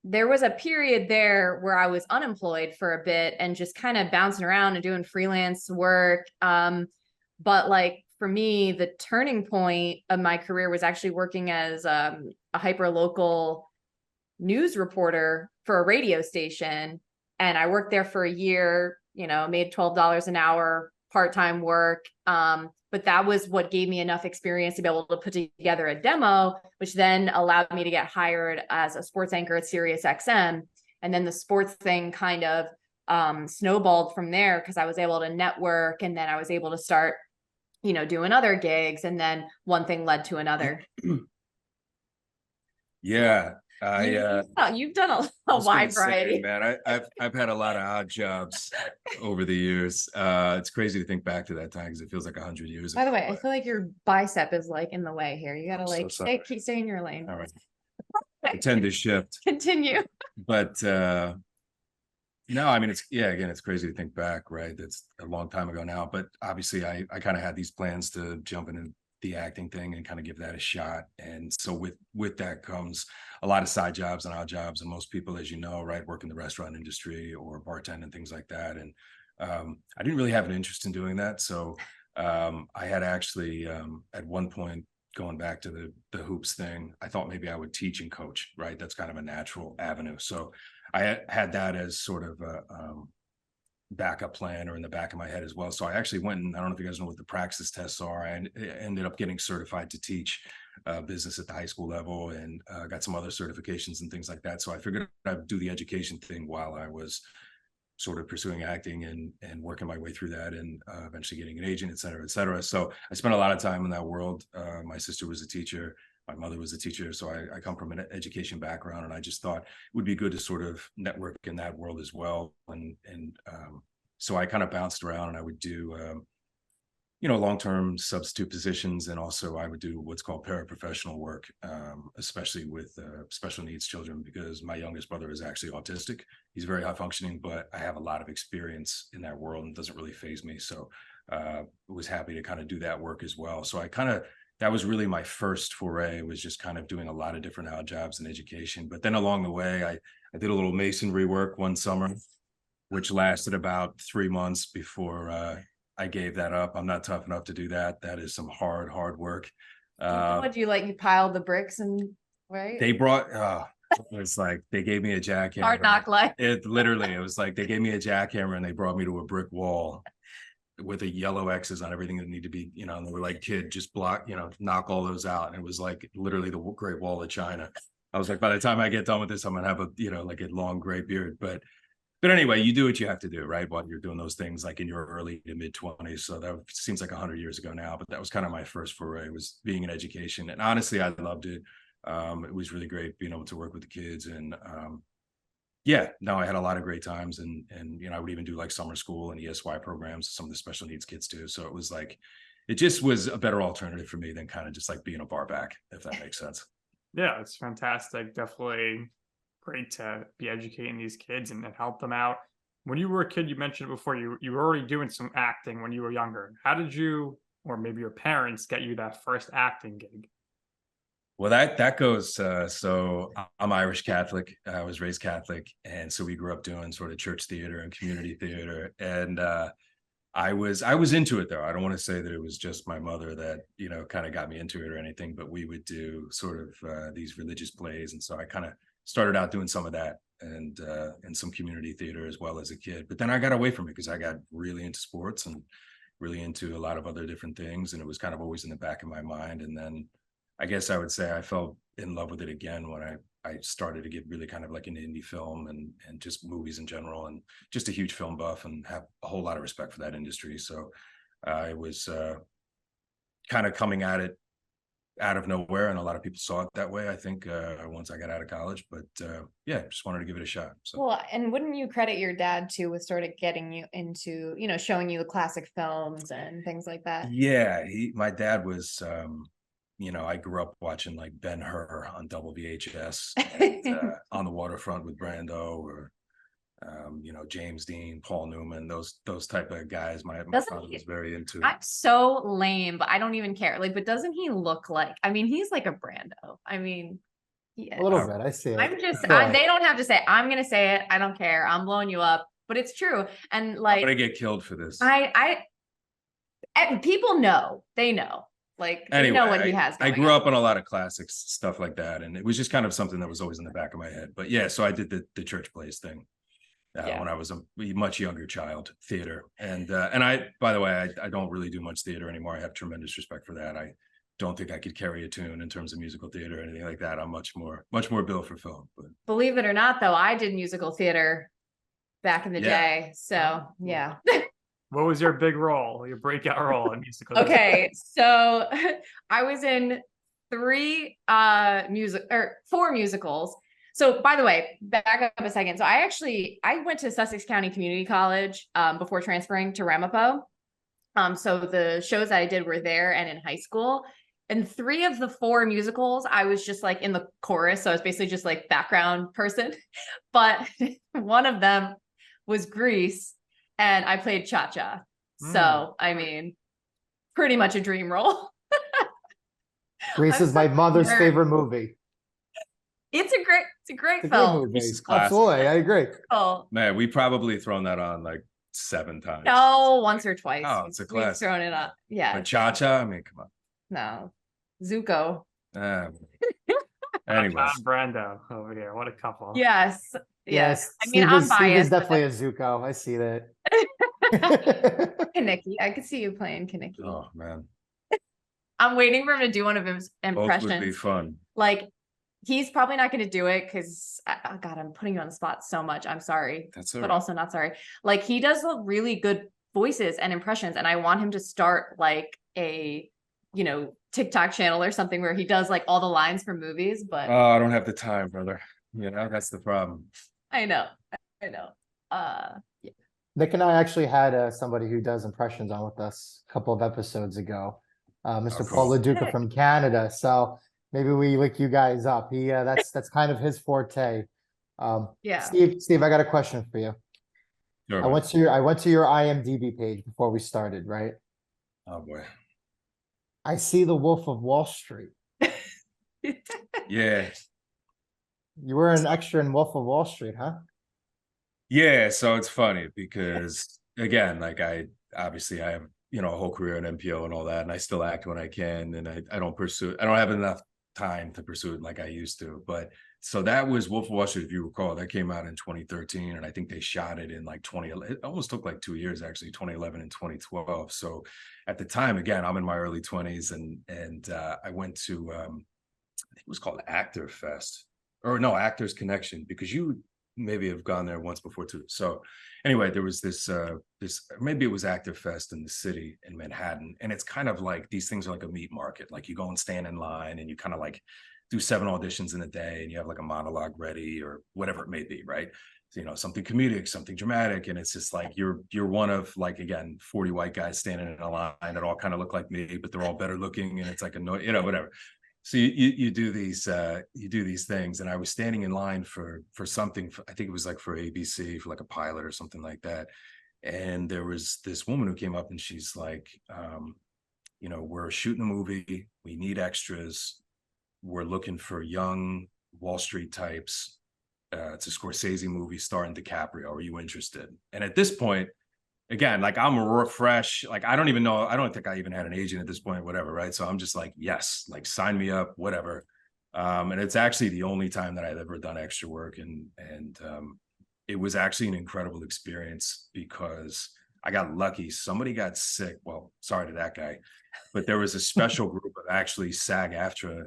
Speaker 4: there was a period there where I was unemployed for a bit and just kind of bouncing around and doing freelance work. But like, for me, the turning point of my career was actually working as a hyper local news reporter for a radio station. And I worked there for a year, made $12 an hour, part-time work. But that was what gave me enough experience to be able to put together a demo, which then allowed me to get hired as a sports anchor at Sirius XM. And then the sports thing kind of snowballed from there because I was able to network, and then I was able to start doing other gigs, and then one thing led to another.
Speaker 5: Yeah,
Speaker 4: you've done a wide variety,
Speaker 5: man. I've had a lot of odd jobs over the years. It's crazy to think back to that time because it feels like 100 years.
Speaker 4: By the way, I feel like your bicep is like in the way here. You gotta like
Speaker 5: so
Speaker 4: stay in your lane.
Speaker 5: All right, pretend to shift.
Speaker 4: Continue.
Speaker 5: But no, I mean, it's crazy to think back, right? That's a long time ago now, but obviously I kind of had these plans to jump into the acting thing and kind of give that a shot. And so with that comes a lot of side jobs and odd jobs. And most people, as you know, right, work in the restaurant industry or bartending and things like that. And I didn't really have an interest in doing that. So I had actually at one point, going back to the hoops thing, I thought maybe I would teach and coach, right? That's kind of a natural avenue. So I had that as sort of a backup plan or in the back of my head as well. So I actually went, and I don't know if you guys know what the praxis tests are. I ended up getting certified to teach business at the high school level, and got some other certifications and things like that. So I figured I'd do the education thing while I was sort of pursuing acting and working my way through that, and eventually getting an agent, et cetera, et cetera. So I spent a lot of time in that world. My sister was a teacher. My mother was a teacher, so I come from an education background, and I just thought it would be good to sort of network in that world as well. And so I kind of bounced around, and I would do, long-term substitute positions, and also I would do what's called paraprofessional work, especially with special needs children, because my youngest brother is actually autistic. He's very high functioning, but I have a lot of experience in that world, and it doesn't really faze me. So was happy to kind of do that work as well. So that was really my first foray, was just kind of doing a lot of different odd jobs in education. But then along the way, I did a little masonry work one summer, which lasted about 3 months before I gave that up. I'm not tough enough to do that. That is some hard work.
Speaker 4: What do you like? You piled the bricks and right?
Speaker 5: They brought, it was like, they gave me a jackhammer.
Speaker 4: Hard knock life.
Speaker 5: It was like, they gave me a jackhammer and they brought me to a brick wall with a yellow X's on everything that needed to be, and they were like, kid, just block, knock all those out. And it was like literally the Great Wall of China. I was like, by the time I get done with this, I'm gonna have a, like a long gray beard. But anyway, you do what you have to do, right? While you're doing those things, like in your early to mid 20s. So that seems like 100 years ago now, but that was kind of my first foray, was being in education. And honestly, I loved it. It was really great being able to work with the kids, and I had a lot of great times, and I would even do like summer school and ESY programs, some of the special needs kids too. So it was like, it just was a better alternative for me than kind of just like being a bar back, if that makes sense.
Speaker 2: Yeah, it's fantastic. Definitely great to be educating these kids and help them out. When you were a kid, you mentioned it before, you were already doing some acting when you were younger. How did you, or maybe your parents, get you that first acting gig?
Speaker 5: Well, that goes, so I'm Irish Catholic. I was raised Catholic. And so we grew up doing sort of church theater and community theater. And I was into it though. I don't want to say that it was just my mother that, you know, kind of got me into it or anything, but we would do sort of these religious plays. And so I kind of started out doing some of that and some community theater as well as a kid. But then I got away from it because I got really into sports and really into a lot of other different things. And it was kind of always in the back of my mind. And then I guess I would say I fell in love with it again when I started to get really kind of like into indie film and just movies in general, and just a huge film buff and have a whole lot of respect for that industry. So I was kind of coming at it out of nowhere, and a lot of people saw it that way, I think, once I got out of college. But yeah, just wanted to give it a shot. So.
Speaker 4: Well, and wouldn't you credit your dad too with sort of getting you into, you know, showing you the classic films and things like that?
Speaker 5: Yeah, my dad was you know, I grew up watching like Ben-Hur on double VHS and, On the Waterfront with Brando, or you know, James Dean, Paul Newman, those type of guys. My father was very into.
Speaker 4: I'm so lame, but I don't even care. Like, but doesn't he look like? I mean, he's like a Brando. I mean,
Speaker 3: A little bit, I see it.
Speaker 4: I'm just.
Speaker 3: Yeah.
Speaker 4: They don't have to say. I'm gonna say it. I don't care. I'm blowing you up, but it's true. And like,
Speaker 5: I'm gonna get killed for this.
Speaker 4: And people know. They know. Like,
Speaker 5: anyway,
Speaker 4: you know what he has.
Speaker 5: I grew up on a lot of classics, stuff like that, and it was just kind of something that was always in the back of my head. But yeah, so I did the church plays thing when I was a much younger child, theater, and I, by the way, I don't really do much theater anymore. I have tremendous respect for that. I don't think I could carry a tune in terms of musical theater or anything like that. I'm much more built for film. But
Speaker 4: believe it or not, though, I did musical theater back in the day. So yeah.
Speaker 2: What was your big role, your breakout role in musical?
Speaker 4: Okay, so I was in 4 musicals. So by the way, back up a second. So I went to Sussex County Community College before transferring to Ramapo. So the shows that I did were there and in high school. And 3 of the 4 musicals, I was just like in the chorus. So I was basically just like background person. But one of them was Grease, and I played Cha-Cha. So, I mean, pretty much a dream role.
Speaker 3: Grease is my mother's favorite movie.
Speaker 4: It's a great
Speaker 3: It's a
Speaker 4: film.
Speaker 3: good movie.
Speaker 5: This is classic.
Speaker 3: Absolutely, I agree.
Speaker 4: Oh,
Speaker 5: man, we probably thrown that on like 7 times.
Speaker 4: no, once or twice.
Speaker 5: Oh, it's a
Speaker 4: We've
Speaker 5: classic.
Speaker 4: thrown it up. Yeah.
Speaker 5: But Cha-Cha, I mean, come on.
Speaker 4: No. Zuko.
Speaker 5: Anyway,
Speaker 2: John Brando over here. What a couple.
Speaker 4: Yes. Yes. I mean,
Speaker 3: Steve
Speaker 4: I'm
Speaker 3: is, Steve
Speaker 4: biased.
Speaker 3: is definitely a Zuko. I see that.
Speaker 4: Kaneki. I could see you playing Kaneki.
Speaker 5: oh man,
Speaker 4: I'm waiting for him to do one of his
Speaker 5: both
Speaker 4: impressions.
Speaker 5: would be fun.
Speaker 4: Like, he's probably not going to do it because, oh God, I'm putting you on the spot so much. I'm sorry,
Speaker 5: That's all
Speaker 4: but
Speaker 5: right.
Speaker 4: also not sorry. Like, he does really good voices and impressions, and I want him to start like a, you know, TikTok channel or something where he does like all the lines from movies. But
Speaker 5: Oh, I don't have the time, brother. You know, that's the problem.
Speaker 4: I know. Yeah.
Speaker 3: Nick and I actually had somebody who does impressions on with us a couple of episodes ago, Mr.
Speaker 5: Oh,
Speaker 3: Paul
Speaker 5: cool.
Speaker 3: LaDuca from Canada. So maybe we lick you guys up. That's kind of his forte.
Speaker 4: Yeah.
Speaker 3: Steve, I got a question for you.
Speaker 5: Sure,
Speaker 3: I
Speaker 5: man.
Speaker 3: went to your IMDb page before we started, right?
Speaker 5: Oh boy.
Speaker 3: I see The Wolf of Wall Street.
Speaker 5: Yeah.
Speaker 3: You were an extra in Wolf of Wall Street, huh?
Speaker 5: Yeah. So it's funny because again, like I have, you know, a whole career in MPO and all that, and I still act when I can, and I don't pursue it. I don't have enough time to pursue it like I used to. But so that was Wolf of Wall Street, if you recall, that came out in 2013, and I think they shot it in like 2011. It almost took like 2 years actually, 2011 and 2012. So at the time, again, I'm in my early 20s, and I went to I think it was called Actor Fest, or no, Actors Connection, because you maybe have gone there once before too. So anyway, there was this maybe it was Actor Fest in the city in Manhattan, and it's kind of like these things are like a meat market. Like you go and stand in line, and you kind of like do 7 auditions in a day, and you have like a monologue ready or whatever it may be, right? So, you know, something comedic, something dramatic, and it's just like you're one of, like, again, 40 white guys standing in a line that all kind of look like me, but they're all better looking, and it's like you know, whatever. So you do these things, and I was standing in line for something. I think it was like for ABC, for like a pilot or something like that. And there was this woman who came up, and she's like, you know, we're shooting a movie. We need extras. We're looking for young Wall Street types. It's a Scorsese movie starring DiCaprio. Are you interested? And at this point, again, like I'm fresh. Like I don't even know. I don't think I even had an agent at this point, whatever. Right. So I'm just like, yes, like sign me up, whatever. And it's actually the only time that I've ever done extra work. And it was actually an incredible experience because I got lucky. Somebody got sick. Well, sorry to that guy, but there was a special group of actually SAG-AFTRA.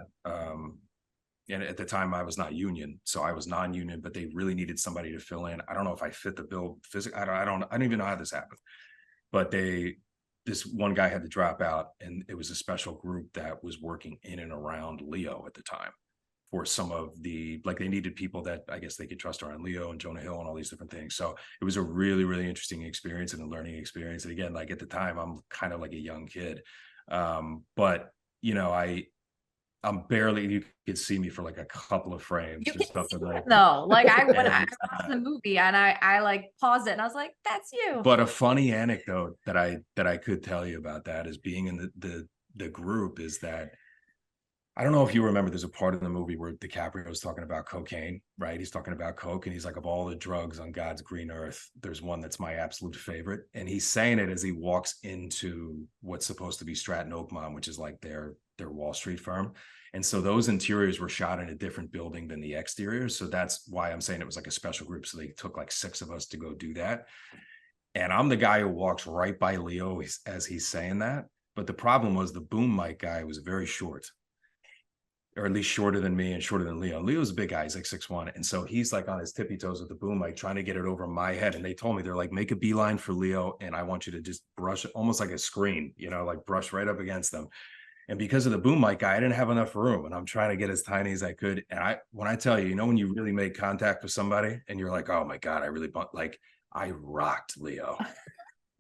Speaker 5: And at the time I was not union, so I was non-union, but they really needed somebody to fill in. I don't know if I fit the bill physically. I don't even know how this happened, but this one guy had to drop out, and it was a special group that was working in and around Leo at the time for some of the, like they needed people that I guess they could trust around Leo and Jonah Hill and all these different things. So it was a really, really interesting experience and a learning experience. And again, like at the time, I'm kind of like a young kid. But you know, I'm barely, you could see me for like a couple of frames
Speaker 4: You
Speaker 5: or
Speaker 4: can
Speaker 5: something
Speaker 4: see
Speaker 5: like
Speaker 4: it though. Like when I
Speaker 5: And,
Speaker 4: watched the movie and I like paused it and I was like, that's you.
Speaker 5: But a funny anecdote that I could tell you about that is being in the group is that I don't know if you remember, there's a part of the movie where DiCaprio is talking about cocaine, right? He's talking about coke, and he's like, of all the drugs on God's green earth, there's one that's my absolute favorite. And he's saying it as he walks into what's supposed to be Stratton Oakmont, which is like their Wall Street firm. And so those interiors were shot in a different building than the exteriors. So that's why I'm saying it was like a special group. So they took like 6 of us to go do that. And I'm the guy who walks right by Leo as he's saying that. But the problem was the boom mic guy was very short, or at least shorter than me and shorter than Leo. Leo's a big guy, he's like 6'1". And so he's like on his tippy toes with the boom mic, trying to get it over my head. And they told me, they're like, make a beeline for Leo, and I want you to just brush it almost like a screen, you know, like brush right up against them. And because of the boom mic guy, I didn't have enough room, and I'm trying to get as tiny as I could. And when I tell you, you know, when you really make contact with somebody and you're like, oh my God, I rocked Leo.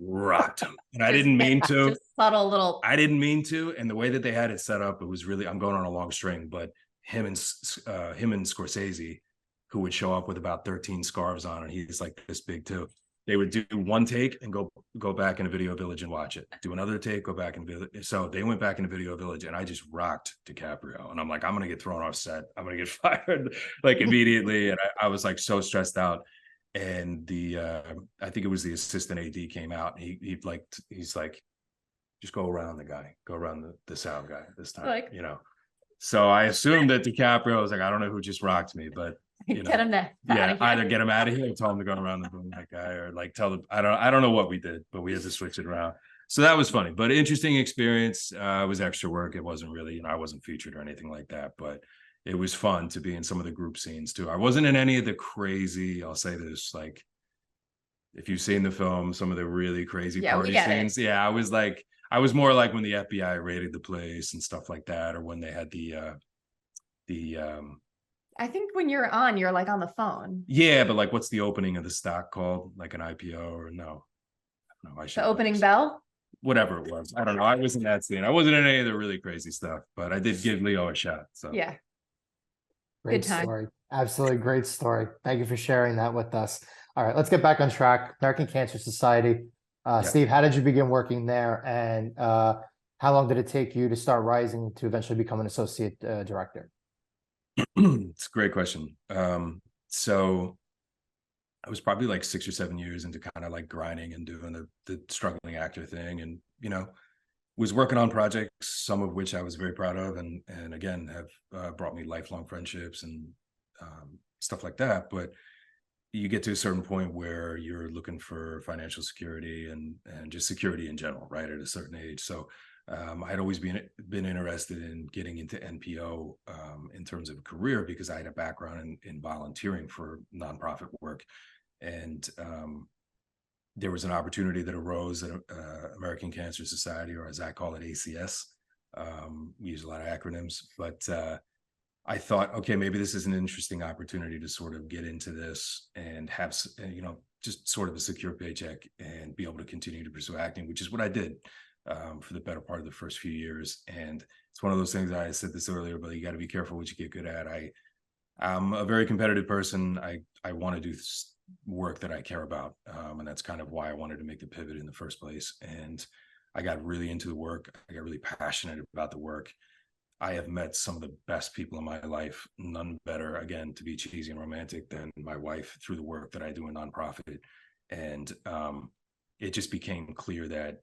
Speaker 5: Rocked him. And I didn't mean to.
Speaker 4: Just subtle little.
Speaker 5: I didn't mean to. And the way that they had it set up, it was really, I'm going on a long string, but him and Scorsese, who would show up with about 13 scarves on, and he's like this big too. They would do one take and go back into Video Village and watch it. Do another take, go back and so they went back into Video Village, and I just rocked DiCaprio. And I'm like, I'm gonna get thrown off set. I'm gonna get fired like immediately. And I was like so stressed out. And I think it was the assistant AD came out. And he's like, just go around the guy, go around the sound guy this time,
Speaker 4: Like,
Speaker 5: you know. So I assumed that DiCaprio was like, I don't know who just rocked me, but you know,
Speaker 4: get him there.
Speaker 5: yeah, either get him out of here or tell him to go around the boom that guy, or like tell them, I don't know what we did, but we had to switch it around. So that was funny, but interesting experience. It was extra work. It wasn't really, you know, I wasn't featured or anything like that, but it was fun to be in some of the group scenes too. I wasn't in any of the crazy, I'll say this, like if you've seen the film, some of the really crazy party scenes. Yeah, I was more like when the FBI raided the place and stuff like that, or when they had
Speaker 4: I think when you're like on the phone.
Speaker 5: Yeah, but like, what's the opening of the stock called? Like an IPO or no? No, I should.
Speaker 4: The opening bell?
Speaker 5: Whatever it was. I don't know. I was in that scene. I wasn't in any of the really crazy stuff, but I did give Leo a shot. So
Speaker 4: yeah.
Speaker 3: Great story. Absolutely great story. Thank you for sharing that with us. All right, let's get back on track. American Cancer Society. Steve, how did you begin working there? And how long did it take you to start rising to eventually become an associate director?
Speaker 5: It's a great question. So I was probably like 6 or 7 years into kind of like grinding and doing the struggling actor thing, and you know, was working on projects, some of which I was very proud of, and again have brought me lifelong friendships and stuff like that. But you get to a certain point where you're looking for financial security and just security in general, right, at a certain age. So I had always been interested in getting into NPO in terms of a career, because I had a background in volunteering for nonprofit work. And there was an opportunity that arose at American Cancer Society, or as I call it, ACS. We use a lot of acronyms, but I thought, okay, maybe this is an interesting opportunity to sort of get into this and have, you know, just sort of a secure paycheck and be able to continue to pursue acting, which is what I did for the better part of the first few years. And it's one of those things that I said this earlier, but you got to be careful what you get good at. I'm a very competitive person. I want to do work that I care about. And that's kind of why I wanted to make the pivot in the first place. And I got really into the work. I got really passionate about the work. I have met some of the best people in my life, none better, again, to be cheesy and romantic, than my wife, through the work that I do in nonprofit. And it just became clear that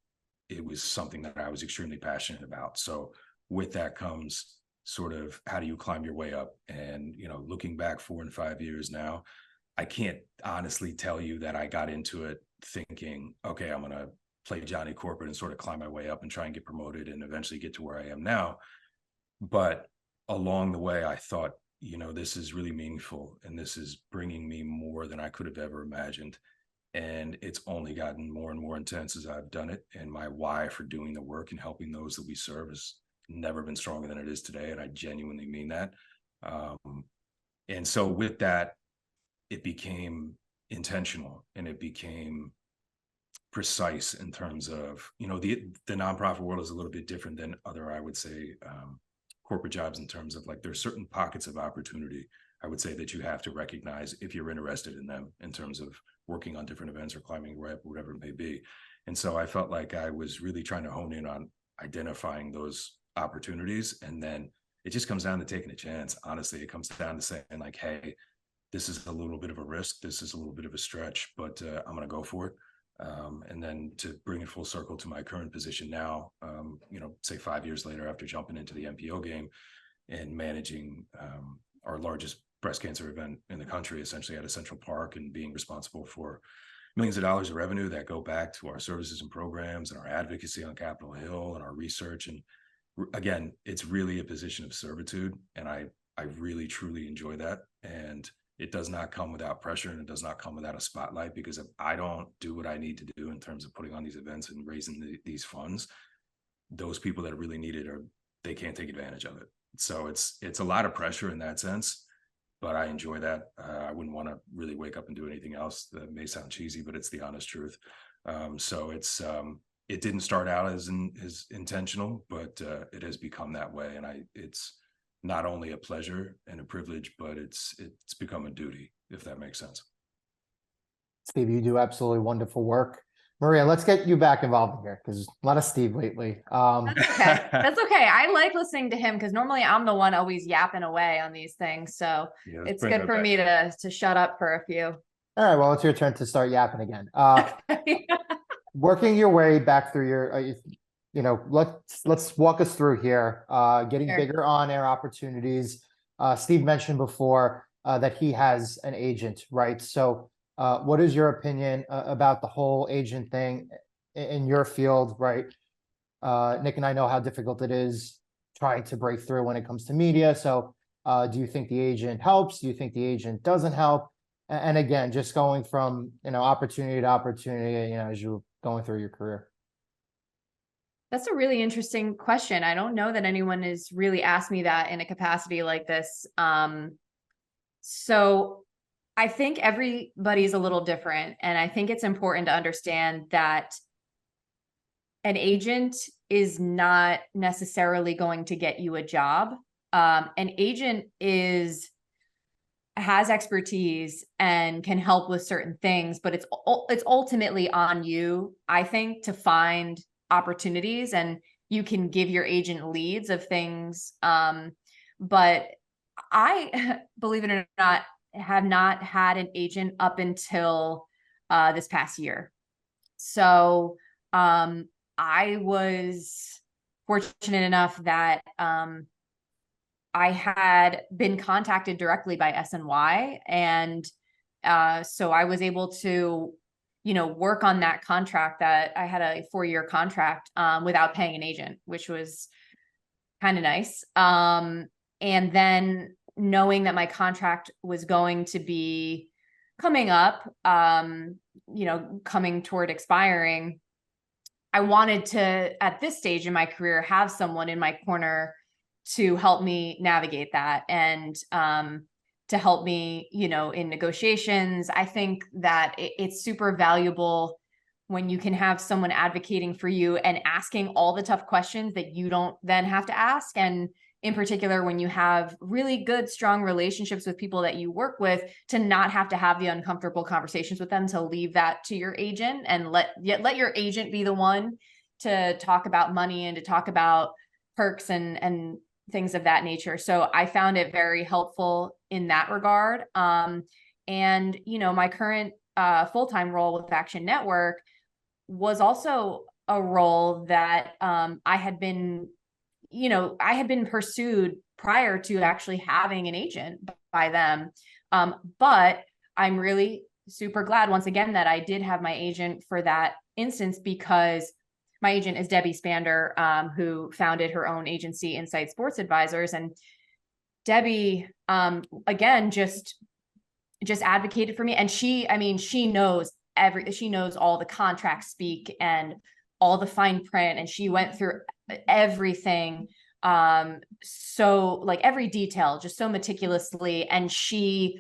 Speaker 5: it was something that I was extremely passionate about. So with that comes sort of, how do you climb your way up? And, you know, looking back 4 and 5 years now, I can't honestly tell you that I got into it thinking, okay, I'm going to play Johnny Corporate and sort of climb my way up and try and get promoted and eventually get to where I am now. But along the way, I thought, you know, this is really meaningful and this is bringing me more than I could have ever imagined. And it's only gotten more and more intense as I've done it. And my why for doing the work and helping those that we serve has never been stronger than it is today. And I genuinely mean that. And so with that, it became intentional and it became precise in terms of, you know, the nonprofit world is a little bit different than other, I would say, corporate jobs, in terms of like, there's certain pockets of opportunity, I would say, that you have to recognize if you're interested in them, in terms of working on different events or climbing rep, whatever it may be. And so I felt like I was really trying to hone in on identifying those opportunities. And then it just comes down to taking a chance. Honestly, it comes down to saying like, hey, this is a little bit of a risk. This is a little bit of a stretch, but I'm going to go for it. And then to bring it full circle to my current position now, you know, say 5 years later, after jumping into the MPO game and managing our largest breast cancer event in the country, essentially at a Central Park, and being responsible for millions of dollars of revenue that go back to our services and programs and our advocacy on Capitol Hill and our research. And again, it's really a position of servitude. And I really, truly enjoy that. And it does not come without pressure, and it does not come without a spotlight, because if I don't do what I need to do in terms of putting on these events and raising these funds, those people that really need it, they can't take advantage of it. So it's a lot of pressure in that sense, but I enjoy that. I wouldn't want to really wake up and do anything else. That may sound cheesy, but it's the honest truth. So it didn't start out as intentional, but it has become that way. And it's not only a pleasure and a privilege, but it's become a duty, if that makes sense.
Speaker 3: Steve, you do absolutely wonderful work. Maria, let's get you back involved here, because a lot of Steve lately.
Speaker 4: That's okay. That's okay. I like listening to him because normally I'm the one always yapping away on these things. So
Speaker 5: Yeah,
Speaker 4: it's good for me to shut up for a few.
Speaker 3: All right, well, it's your turn to start yapping again. Working your way back through your, you know, let's walk us through here. Getting
Speaker 4: Sure.
Speaker 3: bigger on-air opportunities. Steve mentioned before that he has an agent, right? So what is your opinion about the whole agent thing in your field, right? Nick and I know how difficult it is trying to break through when it comes to media. So do you think the agent helps? Do you think the agent doesn't help? And again, just going from, you know, opportunity to opportunity, you know, as you're going through your career.
Speaker 4: That's a really interesting question. I don't know that anyone has really asked me that in a capacity like this. So I think everybody's a little different. And I think it's important to understand that an agent is not necessarily going to get you a job. An agent has expertise and can help with certain things, but it's ultimately on you, I think, to find opportunities, and you can give your agent leads of things. But I, believe it or not, have not had an agent up until this past year. So I was fortunate enough that I had been contacted directly by SNY, and so I was able to, you know, work on that contract. That I had a 4-year contract without paying an agent, which was kind of nice. And then knowing that my contract was going to be coming up, you know, coming toward expiring, I wanted to, at this stage in my career, have someone in my corner to help me navigate that, and to help me, you know, in negotiations. I think that it's super valuable when you can have someone advocating for you and asking all the tough questions that you don't then have to ask. And in particular, when you have really good, strong relationships with people that you work with, to not have to have the uncomfortable conversations with them, to leave that to your agent and let your agent be the one to talk about money and to talk about perks and things of that nature. So I found it very helpful in that regard. And, you know, my current full-time role with Action Network, was also a role that I had been pursued prior to actually having an agent by them. But I'm really super glad once again that I did have my agent for that instance, because my agent is Debbie Spander, who founded her own agency, Insight Sports Advisors. And Debbie, again, just advocated for me. And she knows she knows all the contracts speak and all the fine print. And she went through everything. So like every detail, just so meticulously. And she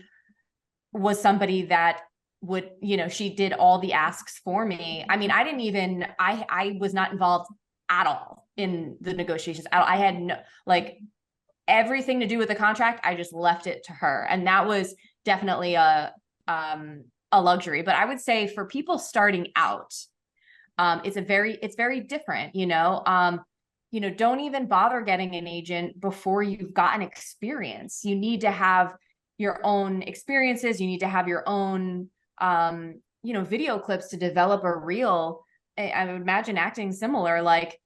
Speaker 4: was somebody that would, she did all the asks for me. I mean, I was not involved at all in the negotiations. I had no, like, everything to do with the contract. I just left it to her. And that was definitely a luxury. But I would say for people starting out, it's very different, don't even bother getting an agent before you've gotten experience. You need to have your own experiences. You need to have your own, video clips to develop a reel. I would imagine acting similar, like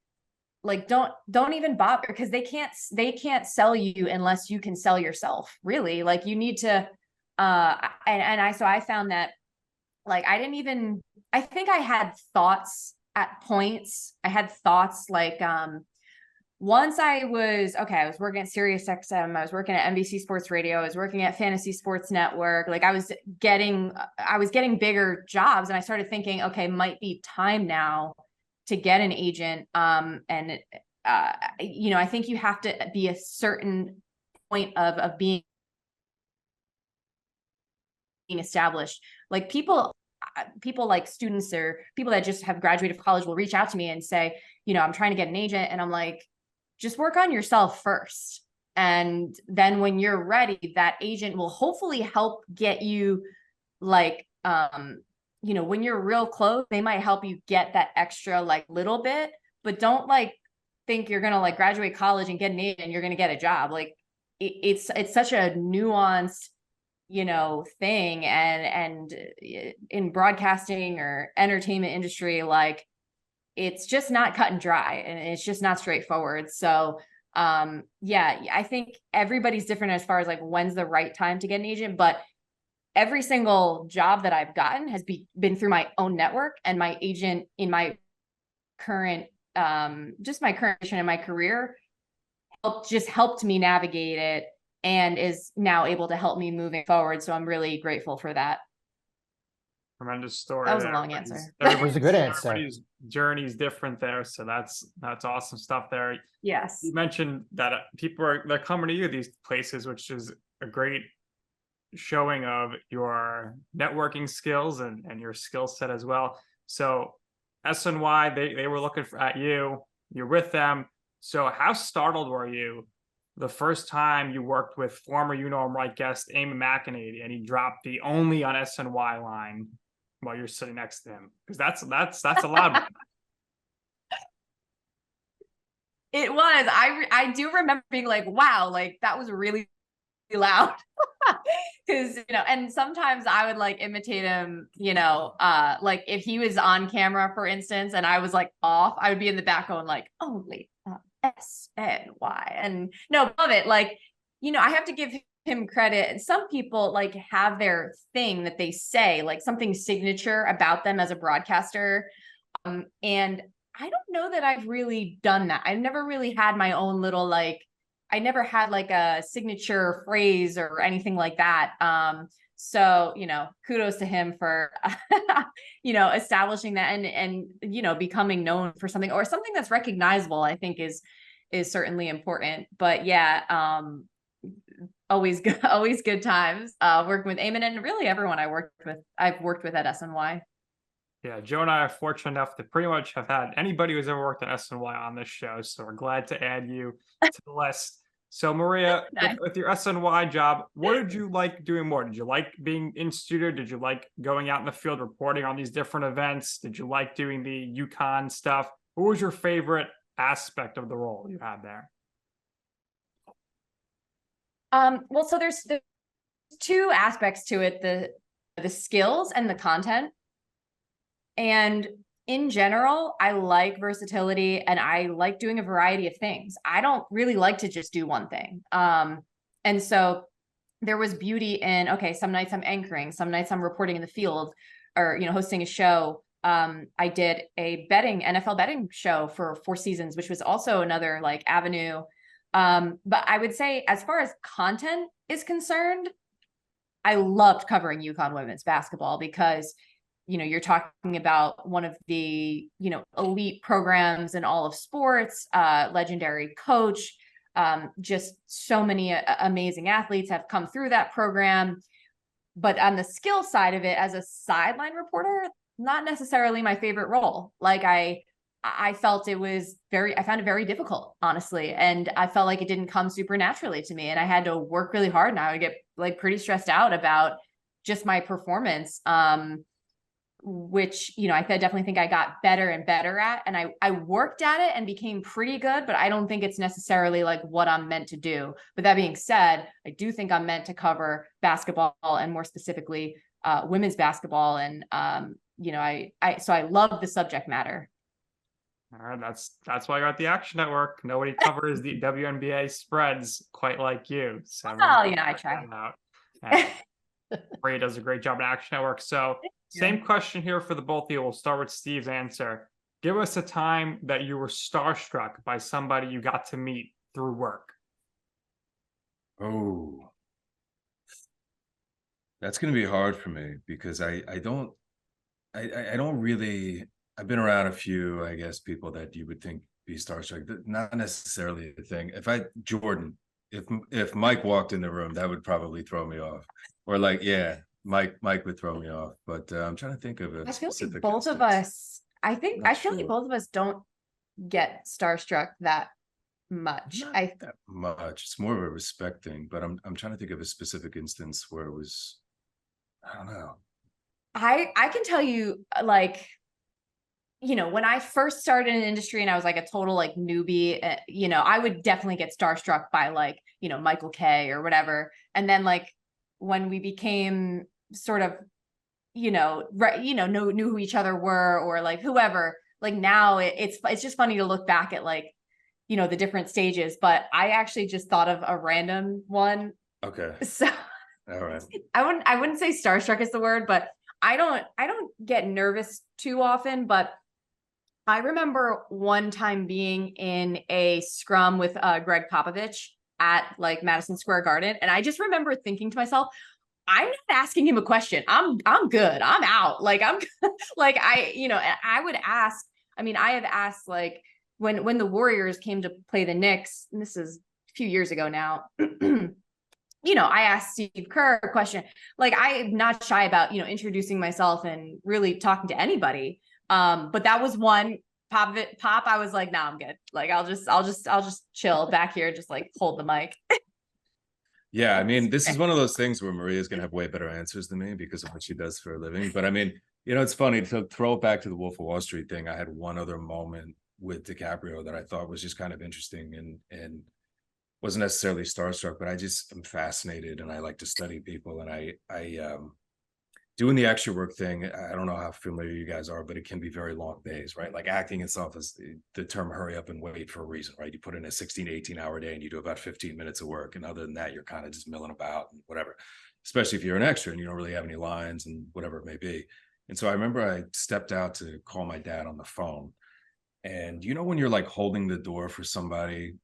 Speaker 4: don't even bother, because they can't sell you unless you can sell yourself, really. Like you need to, so I found that, like, I think I had thoughts at points. I had thoughts like, once I was working at Sirius XM, I was working at NBC Sports Radio, I was working at Fantasy Sports Network. Like I was getting bigger jobs, and I started thinking, okay, might be time now to get an agent. I think you have to be a certain point of being established. Like people like students or people that just have graduated from college will reach out to me and say, I'm trying to get an agent. And I'm like, just work on yourself first. And then when you're ready, that agent will hopefully help get you, like, when you're real close, they might help you get that extra, like, little bit, but don't like think you're going to like graduate college and get an agent and you're going to get a job. Like it's such a nuanced, thing. And in broadcasting or entertainment industry, like, it's just not cut and dry, and it's just not straightforward. So, I think everybody's different as far as like when's the right time to get an agent, but every single job that I've gotten has been through my own network, and my agent in my current, my current position in my career helped me navigate it, and is now able to help me moving forward. So I'm really grateful for that.
Speaker 2: Tremendous story.
Speaker 4: That was a long answer.
Speaker 3: It was a good answer.
Speaker 2: Everybody's journey is different there, so that's awesome stuff there.
Speaker 4: Yes.
Speaker 2: You mentioned that they're coming to you, these places, which is a great showing of your networking skills and your skill set as well. So SNY, they were looking at you. You're with them. So how startled were you the first time you worked with former right guest Eamon McEnady, and he dropped the "only on SNY" line while you're sitting next to him? Because that's a loud.
Speaker 4: It was. I do remember being like, wow, like that was really loud. Because and sometimes I would like imitate him, like if he was on camera, for instance, and I was like off, I would be in the back going like, only SNY, and no, love it. Like, I have to give him credit. And some people like have their thing that they say, like something signature about them as a broadcaster. And I don't know that I've really done that. I've never really had my own little, like, I never had like a signature phrase or anything like that. So, kudos to him for, establishing that and, becoming known for something, or something that's recognizable, I think is certainly important. But yeah, always good times, working with Eamon, and really everyone I've worked with at SNY.
Speaker 2: Yeah, Joe and I are fortunate enough to pretty much have had anybody who's ever worked at SNY on this show, so we're glad to add you to the list. So Maria,
Speaker 4: Nice.
Speaker 2: with your SNY job, what did you like doing more? Did you like being in studio? Did you like going out in the field reporting on these different events? Did you like doing the UConn stuff? What was your favorite aspect of the role you had there?
Speaker 4: Well, so there's two aspects to it, the skills and the content. And in general, I like versatility and I like doing a variety of things. I don't really like to just do one thing. And so there was beauty in, okay, some nights I'm anchoring, some nights I'm reporting in the field or, hosting a show. I did a NFL betting show for 4 seasons, which was also another like avenue. But I would say as far as content is concerned, I loved covering UConn women's basketball because you're talking about one of the, elite programs in all of sports, legendary coach, just so many amazing athletes have come through that program. But on the skill side of it, as a sideline reporter, not necessarily my favorite role. Like I felt I found it very difficult, honestly. And I felt like it didn't come super naturally to me. And I had to work really hard and I would get like pretty stressed out about just my performance. Which, I definitely think I got better and better at, and I worked at it and became pretty good, but I don't think it's necessarily like what I'm meant to do. But that being said, I do think I'm meant to cover basketball and more specifically, women's basketball. And, so I love the subject matter.
Speaker 2: All right, that's why you're at the Action Network. Nobody covers the WNBA spreads quite like you. So
Speaker 4: I try.
Speaker 2: Maria does a great job at Action Network. So same question here for the both of you. We'll start with Steve's answer. Give us a time that you were starstruck by somebody you got to meet through work.
Speaker 5: Oh, that's going to be hard for me because I don't really, I've been around a few, I guess, people that you would think be starstruck. Not necessarily a thing. Jordan, if Mike walked in the room, that would probably throw me off. Or like, yeah, Mike would throw me off. But I'm trying to think of a specific
Speaker 4: like both of us, I feel like both of us don't get starstruck that much.
Speaker 5: Not that much. It's more of a respect thing, but I'm trying to think of a specific instance where it was, I don't know.
Speaker 4: I can tell you, like, when I first started in the industry and I was like a total like newbie, I would definitely get starstruck by like, Michael K or whatever. And then like when we became sort of, knew who each other were or like whoever, like now it's just funny to look back at like, the different stages. But I actually just thought of a random one.
Speaker 5: Okay.
Speaker 4: So
Speaker 5: all right.
Speaker 4: I wouldn't say starstruck is the word, but I don't get nervous too often, but I remember one time being in a scrum with Greg Popovich at like Madison Square Garden. And I just remember thinking to myself, I'm not asking him a question. I'm good. I'm out. Like I'm like, I would ask, I have asked like when the Warriors came to play the Knicks, and this is a few years ago now, I asked Steve Kerr a question. Like I'm not shy about, introducing myself and really talking to anybody. But that was one. Pop, I was like, nah, I'm good. Like I'll just chill back here, just like hold the mic.
Speaker 5: Yeah, this is one of those things where Maria's gonna have way better answers than me because of what she does for a living. But it's funny to throw it back to the Wolf of Wall Street thing. I had one other moment with DiCaprio that I thought was just kind of interesting and wasn't necessarily starstruck, but I just am fascinated and I like to study people. And I doing the extra work thing, I don't know how familiar you guys are, but it can be very long days, right? Like acting itself is the term hurry up and wait for a reason, right? You put in a 16, 18-hour day and you do about 15 minutes of work. And other than that, you're kind of just milling about and whatever, especially if you're an extra and you don't really have any lines and whatever it may be. And so I remember I stepped out to call my dad on the phone. And when you're like holding the door for somebody,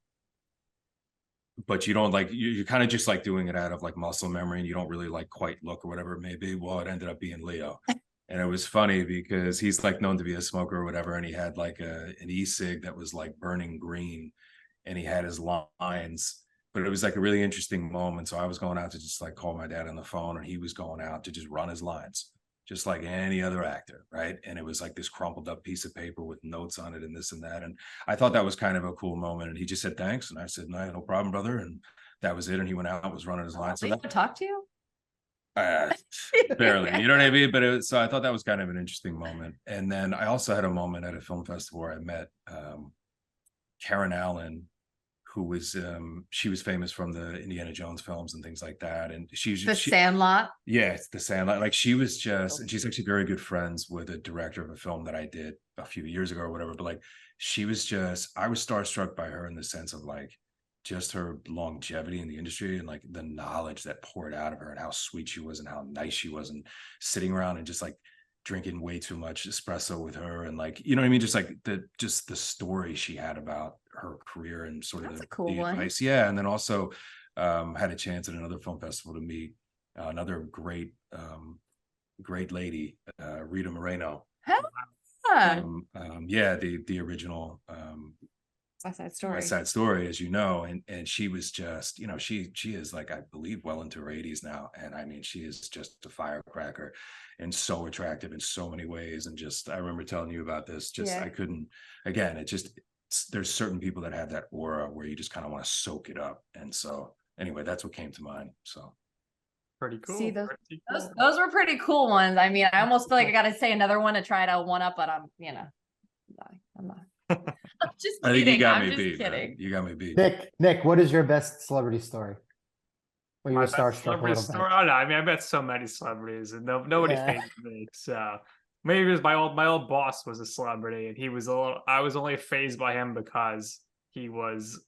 Speaker 5: but you don't like, you're kind of just like doing it out of like muscle memory and you don't really like quite look or whatever it may be. Well, it ended up being Leo. And it was funny because he's like known to be a smoker or whatever. And he had like an e-cig that was like burning green and he had his lines, but it was like a really interesting moment. So I was going out to just like call my dad on the phone and he was going out to just run his lines, just like any other actor, right? And it was like this crumpled up piece of paper with notes on it and this and that. And I thought that was kind of a cool moment. And he just said, thanks. And I said, no problem, brother. And that was it. And he went out, was running his line. So
Speaker 4: that talk to you?
Speaker 5: Barely, you know what I mean? But so I thought that was kind of an interesting moment. And then I also had a moment at a film festival where I met Karen Allen, who was she was famous from the Indiana Jones films and things like that. And she
Speaker 4: Sandlot.
Speaker 5: Yeah, it's the Sandlot. Like she was just, and she's actually very good friends with a director of a film that I did a few years ago or whatever. But like she was just, I was starstruck by her in the sense of like just her longevity in the industry and like the knowledge that poured out of her and how sweet she was and how nice she was, and sitting around and just like drinking way too much espresso with her, and like, you know what I mean, just like the story she had about her career and sort
Speaker 4: That's
Speaker 5: of
Speaker 4: a cool
Speaker 5: the
Speaker 4: one.
Speaker 5: advice. Yeah. And then also had a chance at another film festival to meet another great lady, Rita Moreno.
Speaker 4: Huh.
Speaker 5: Yeah, the original
Speaker 4: West Side Story.
Speaker 5: West Side Story, as you know, and she was just, you know, she is like, I believe well into her 80s now, and I mean she is just a firecracker and so attractive in so many ways. And just, I remember telling you about this, just I couldn't, again, there's certain people that have that aura where you just kind of want to soak it up. And so anyway, that's what came to mind. So
Speaker 2: Pretty cool.
Speaker 4: See,
Speaker 2: Pretty cool.
Speaker 4: those were pretty cool ones. I mean, I almost feel like I got to say another one to try to one up, but I'm not. I'm just
Speaker 5: I think
Speaker 4: kidding.
Speaker 5: you got
Speaker 4: I'm
Speaker 5: me
Speaker 4: just
Speaker 5: beat.
Speaker 4: kidding.
Speaker 5: Man. You got me beat.
Speaker 3: Nick, what is your best celebrity story? Where you
Speaker 2: My
Speaker 3: were
Speaker 2: best
Speaker 3: starstruck a
Speaker 2: celebrity
Speaker 3: little
Speaker 2: story.
Speaker 3: bit.
Speaker 2: I don't know. I mean, I met so many celebrities, and nobody
Speaker 3: Yeah.
Speaker 2: fazed me. So maybe it was my old boss was a celebrity, and he was a little. I was only fazed by him because he was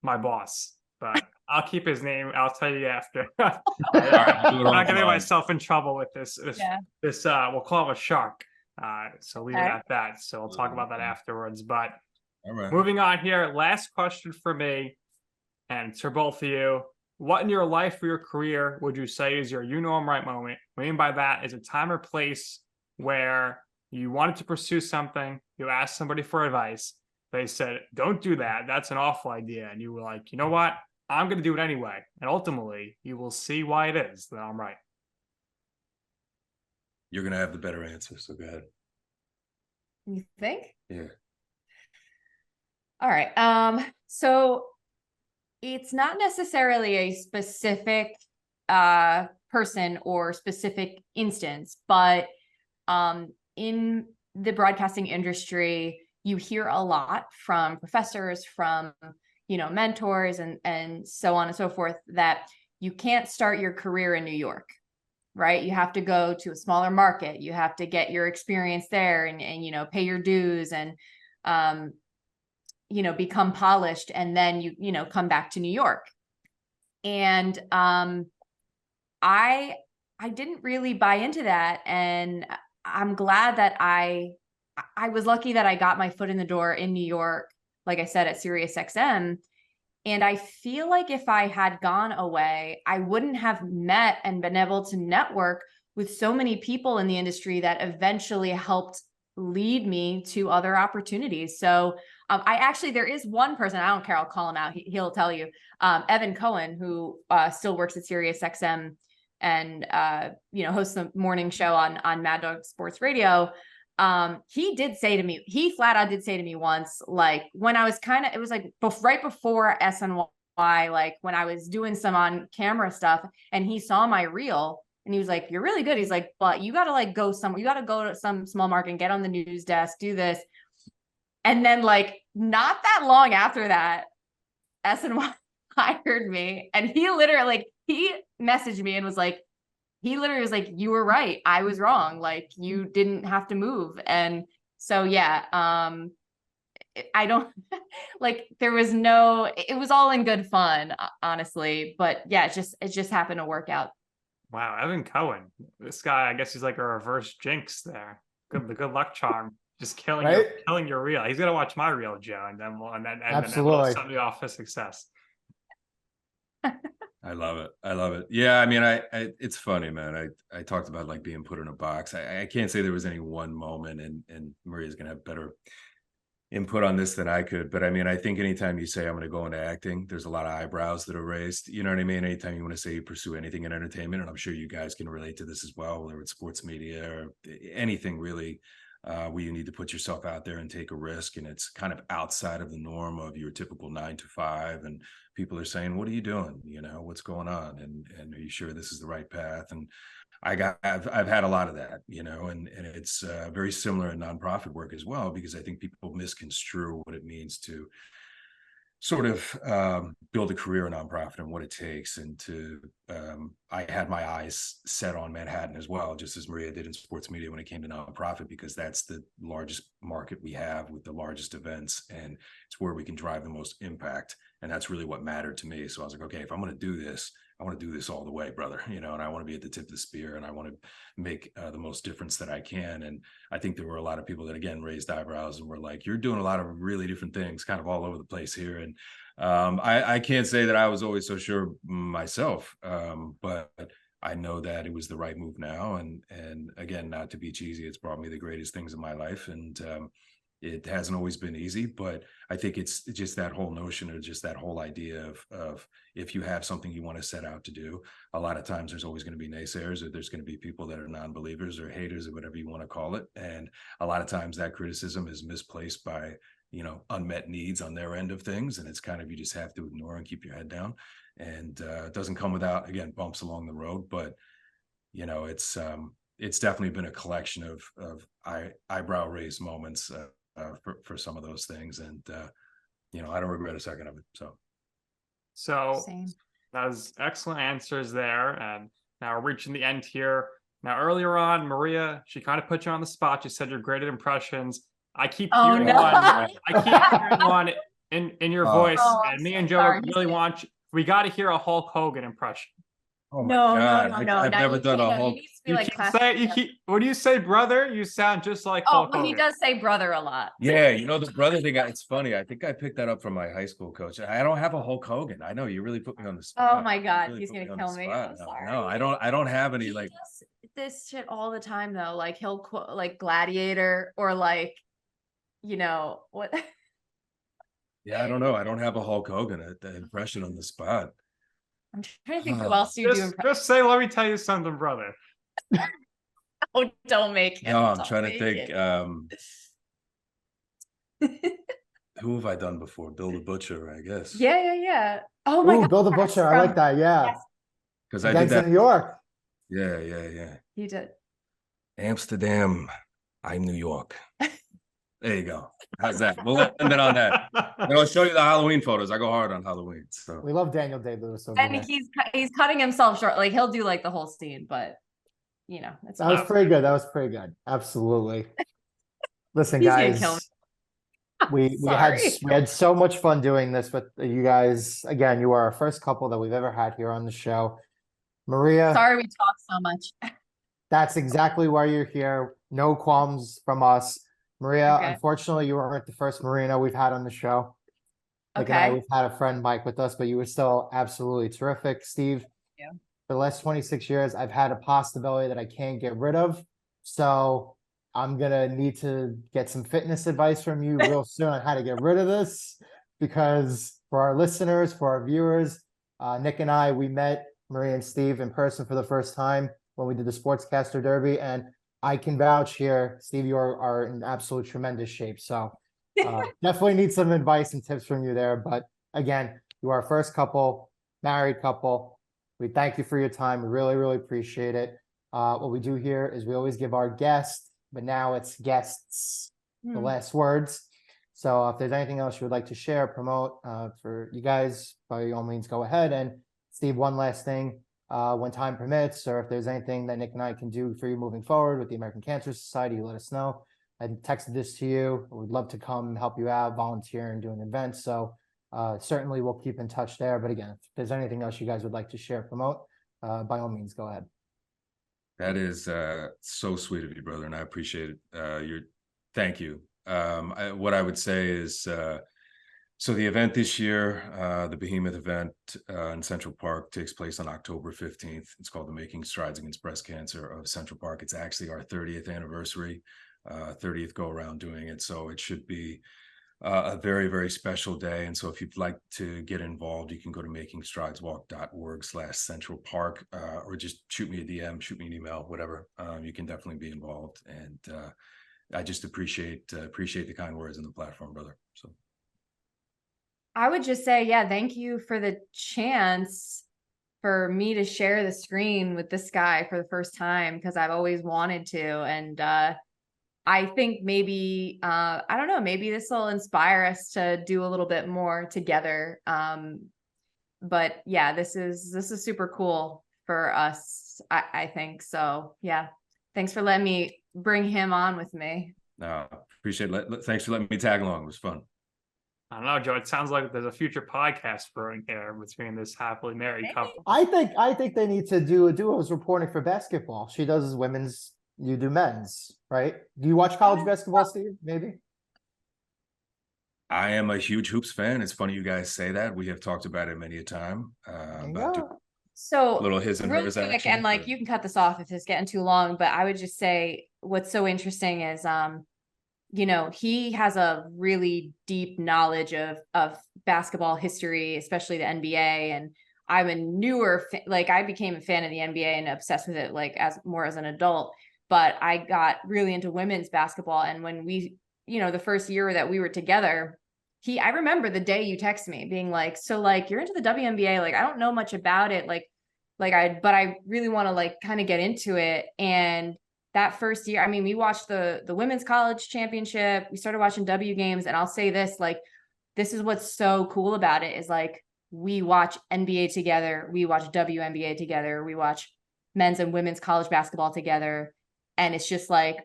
Speaker 2: my boss. But I'll keep his name. I'll tell you after. I'm not getting myself in trouble with this. We'll call him a shark. So leave it at that. So we'll talk about that afterwards. But
Speaker 5: All right.
Speaker 2: moving on here, last question for me, and it's for both of you. What in your life or your career would you say is your you know I'm right moment? What I mean by that is a time or place where you wanted to pursue something, you asked somebody for advice, they said, don't do that, that's an awful idea. And you were like, you know what? I'm going to do it anyway. And ultimately, you will see why it is that I'm right.
Speaker 5: You're going to have the better answer. So go ahead.
Speaker 4: You think?
Speaker 5: Yeah.
Speaker 4: All right. So it's not necessarily a specific person or specific instance, but in the broadcasting industry, you hear a lot from professors, from mentors, and so on and so forth, that you can't start your career in New York, right? You have to go to a smaller market. You have to get your experience there and pay your dues and become polished, and then you come back to New York. And I didn't really buy into that, and I'm glad that I was lucky that I got my foot in the door in New York, like I said, at SiriusXM. And I feel like if I had gone away, I wouldn't have met and been able to network with so many people in the industry that eventually helped lead me to other opportunities. So there is one person, I don't care, I'll call him out. He'll tell you, Evan Cohen, who still works at SiriusXM and hosts the morning show on Mad Dog Sports Radio. He flat out did say to me once, like when I was it was like right before SNY, like when I was doing some on camera stuff, and he saw my reel and he was like, you're really good. He's like, but you got to go to some small market and get on the news desk, do this. And then like, not that long after that, SNY hired me, and he messaged me and was like, you were right. I was wrong. Like, you didn't have to move. And so, yeah, I don't like, it was all in good fun, honestly, but yeah, it just happened to work out.
Speaker 2: Wow. Evan Cohen, this guy, I guess he's like a reverse Jinx there. The good luck charm, just killing your reel. He's going to watch my reel, Joe. And then we'll set me off for success.
Speaker 5: I love it. Yeah, I mean, I it's funny, man. I talked about like being put in a box. I can't say there was any one moment, and Maria's gonna have better input on this than I could. But I mean, I think anytime you say I'm gonna go into acting, there's a lot of eyebrows that are raised. You know what I mean? Anytime you want to say you pursue anything in entertainment, and I'm sure you guys can relate to this as well, whether it's sports media or anything really, where you need to put yourself out there and take a risk, and it's kind of outside of the norm of your typical 9 to 5, and people are saying, what are you doing? What's going on? And are you sure this is the right path? And I've had a lot of that, and it's very similar in nonprofit work as well, because I think people misconstrue what it means to sort of build a career in nonprofit and what it takes. And I had my eyes set on Manhattan as well, just as Maria did in sports media when it came to nonprofit, because that's the largest market we have with the largest events, and it's where we can drive the most impact. And that's really what mattered to me. So I was like, okay, if I'm going to do this, I want to do this all the way, brother, and I want to be at the tip of the spear, and I want to make the most difference that I can. And I think there were a lot of people that, again, raised eyebrows and were like, you're doing a lot of really different things kind of all over the place here. And I can't say that I was always so sure myself, but I know that it was the right move now. And again, not to be cheesy, it's brought me the greatest things in my life. And it hasn't always been easy, but I think it's just that whole notion, or just that whole idea of if you have something you want to set out to do, a lot of times there's always going to be naysayers, or there's going to be people that are non-believers or haters, or whatever you want to call it. And a lot of times that criticism is misplaced by, unmet needs on their end of things. And it's kind of, you just have to ignore and keep your head down. And it doesn't come without, again, bumps along the road, but it's definitely been a collection of eyebrow raised moments for some of those things. And, I don't regret a second of it.
Speaker 2: So
Speaker 4: Same.
Speaker 2: that was excellent answers there. And now we're reaching the end here. Now, earlier on, Maria, she kind of put you on the spot. She said your greatest impressions. I keep hearing
Speaker 4: no.
Speaker 2: one. I keep hearing one in your voice.
Speaker 4: I'm
Speaker 2: And me
Speaker 4: so
Speaker 2: and Joe
Speaker 4: sorry.
Speaker 2: really want you. We got to hear a Hulk Hogan impression.
Speaker 5: Oh my
Speaker 4: No,
Speaker 5: God.
Speaker 4: no.
Speaker 5: I've
Speaker 4: Now
Speaker 5: never
Speaker 4: you
Speaker 5: done
Speaker 4: can't-
Speaker 5: a
Speaker 4: no,
Speaker 5: whole.
Speaker 4: You need to be like classic.
Speaker 2: When you say brother, you sound just like
Speaker 4: Oh,
Speaker 2: Hulk
Speaker 4: well,
Speaker 2: Hogan.
Speaker 4: he does say brother a lot.
Speaker 5: Yeah, the brother thing, it's funny. I think I picked that up from my high school coach. I don't have a Hulk Hogan. I know, you really put me on the spot.
Speaker 4: Oh my God,
Speaker 5: You really
Speaker 4: he's
Speaker 5: put
Speaker 4: gonna
Speaker 5: me on
Speaker 4: kill
Speaker 5: the
Speaker 4: me.
Speaker 5: spot.
Speaker 4: I'm sorry.
Speaker 5: No, I don't have any
Speaker 4: He
Speaker 5: like.
Speaker 4: does this shit all the time though. Like he'll quote like Gladiator or like, what?
Speaker 5: Yeah, I don't know. I don't have a Hulk Hogan impression on the spot.
Speaker 4: I'm trying to think who else you do.
Speaker 2: Just say, let me tell you something, brother.
Speaker 4: Oh, don't make him.
Speaker 5: No, I'm
Speaker 4: Don't
Speaker 5: trying to
Speaker 4: make
Speaker 5: think.
Speaker 4: it.
Speaker 5: Who have I done before? Bill the Butcher, I guess.
Speaker 4: Yeah. Oh my
Speaker 3: Ooh,
Speaker 4: God.
Speaker 3: Bill the
Speaker 4: yes,
Speaker 3: Butcher. I like that. Yeah.
Speaker 4: Yes,
Speaker 5: Because I did
Speaker 3: Gangs of
Speaker 5: that.
Speaker 3: New York.
Speaker 5: Yeah.
Speaker 4: you did.
Speaker 5: Amsterdam, I'm New York. There you go. How's that? We'll end it on that. And I'll show you the Halloween photos. I go hard on Halloween. So
Speaker 3: We love Daniel Day-Lewis. over
Speaker 4: And
Speaker 3: there.
Speaker 4: he's cutting himself short. Like he'll do like the whole scene, but it's
Speaker 3: That was
Speaker 4: fine.
Speaker 3: pretty good. That was pretty good. Absolutely. Listen,
Speaker 4: He's gonna kill
Speaker 3: guys.
Speaker 4: me.
Speaker 3: We had
Speaker 4: Sorry.
Speaker 3: so much fun doing this with you guys. Again, you are our first couple that we've ever had here on the show. Maria,
Speaker 4: Sorry we talk so much.
Speaker 3: that's exactly why you're here. No qualms from us. Maria,
Speaker 4: Okay.
Speaker 3: unfortunately, you weren't the first Marino we've had on the show. Like and I,
Speaker 4: Okay.
Speaker 3: we've had a friend Mike with us, but you were still absolutely terrific. Steve,
Speaker 4: Yeah.
Speaker 3: for the last 26 years, I've had a pasta belly that I can't get rid of. So I'm gonna need to get some fitness advice from you real soon on how to get rid of this. Because for our listeners, for our viewers, Nick and I, we met Maria and Steve in person for the first time when we did the Sportscaster Derby, and I can vouch here, Steve, you are in absolute tremendous shape. So definitely need some advice and tips from you there. But again, you are our first couple, married couple. We thank you for your time. We really, really appreciate it. What we do here is we always give our guests, but now it's guests, the last words. So if there's anything else you would like to share, promote for you guys, by all means, go ahead. And Steve, one last thing, when time permits, or if there's anything that Nick and I can do for you moving forward with the American Cancer Society, let us know. I texted this to you. We'd love to come and help you out, volunteer and do an event. So certainly we'll keep in touch there. But again, if there's anything else you guys would like to share, promote, by all means, go ahead.
Speaker 5: that is so sweet of you, brother, and I appreciate it. Thank you. What I would say is, so the event this year, the Behemoth event in Central Park, takes place on October 15th. It's called the Making Strides Against Breast Cancer of Central Park. It's actually our 30th anniversary, 30th go around doing it. So it should be a very, very special day. And so if you'd like to get involved, you can go to makingstrideswalk.org/Central Park, or just shoot me a DM, shoot me an email, whatever. You can definitely be involved. And I just appreciate the kind words on the platform, brother. So
Speaker 4: I would just say, yeah, thank you for the chance for me to share the screen with this guy for the first time, because I've always wanted to. And I think maybe I don't know, maybe this will inspire us to do a little bit more together. But yeah, this is super cool for us, I think. So yeah, thanks for letting me bring him on with me.
Speaker 5: No, appreciate it. Thanks for letting me tag along. It was fun.
Speaker 2: I don't know, Joe. It sounds like there's a future podcast brewing here between this happily married couple.
Speaker 3: I think they need to do a duos reporting for basketball. She does women's, you do men's, right? Do you watch college basketball, Steve? Maybe.
Speaker 5: I am a huge hoops fan. It's funny you guys say that. We have talked about it many a time.
Speaker 4: So
Speaker 5: little his and
Speaker 4: real
Speaker 5: hers
Speaker 4: quick,
Speaker 5: action,
Speaker 4: and like
Speaker 5: but-
Speaker 4: you can cut this off if it's getting too long, but I would just say what's so interesting is you know, he has a really deep knowledge of basketball history, especially the NBA. And I'm a newer, like I became a fan of the NBA and obsessed with it, like as an adult, but I got really into women's basketball. And when we, you know, the first year that we were together, I remember the day you texted me being like, so like, you're into the WNBA. Like, I don't know much about it. But I really want to like kind of get into it. And that first year, I mean, we watched the women's college championship. We started watching W games, and I'll say this, like, this is what's so cool about it is like we watch NBA together, we watch WNBA together, we watch men's and women's college basketball together, and it's just like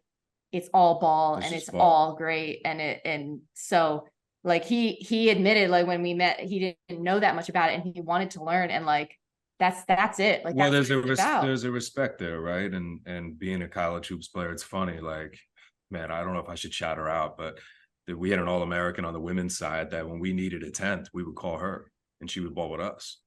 Speaker 4: it's all ball and it's all great. And so like he admitted like when we met, he didn't know that much about it and he wanted to learn, and like that's it. Like,
Speaker 5: well,
Speaker 4: that's
Speaker 5: there's a respect there, right? And being a college hoops player, it's funny. Like, man, I don't know if I should shout her out, but we had an All-American on the women's side that when we needed a 10th, we would call her and she would ball with us.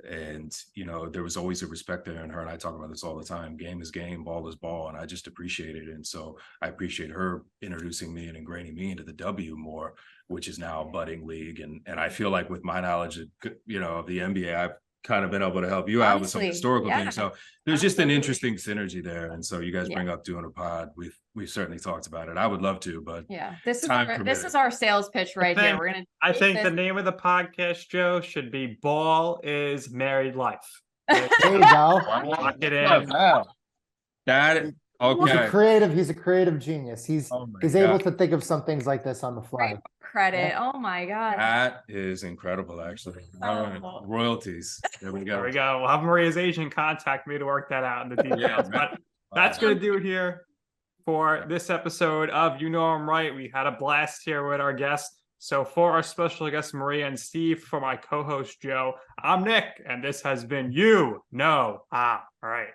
Speaker 5: And you know, there was always a respect there, and her and I talk about this all the time. Game is game, ball is ball, and I just appreciate it. And so I appreciate her introducing me and ingraining me into the W more, which is now a budding league. And I feel like with my knowledge of, you know, of the NBA, I've kind of been able to help you out with some historical things. So there's just an interesting synergy there. And so you guys bring up doing a pod. We've certainly talked about it. I would love to, but
Speaker 4: this is our sales pitch right here.
Speaker 2: I think the name of the podcast, Joe, should be Ball is Married Life.
Speaker 3: There you go.
Speaker 2: Lock it in.
Speaker 5: That okay.
Speaker 3: He's a creative genius. He's able to think of some things like this on the fly.
Speaker 4: Credit. Oh my God.
Speaker 5: That is incredible, actually. All right. Royalties. There we go.
Speaker 2: There we go. We'll have Maria's agent contact me to work that out in the details. But that's going to do it here for this episode of You Know I'm Right. We had a blast here with our guests. So for our special guests, Maria and Steve, for my co-host, Joe, I'm Nick, and this has been You Know I'm Right.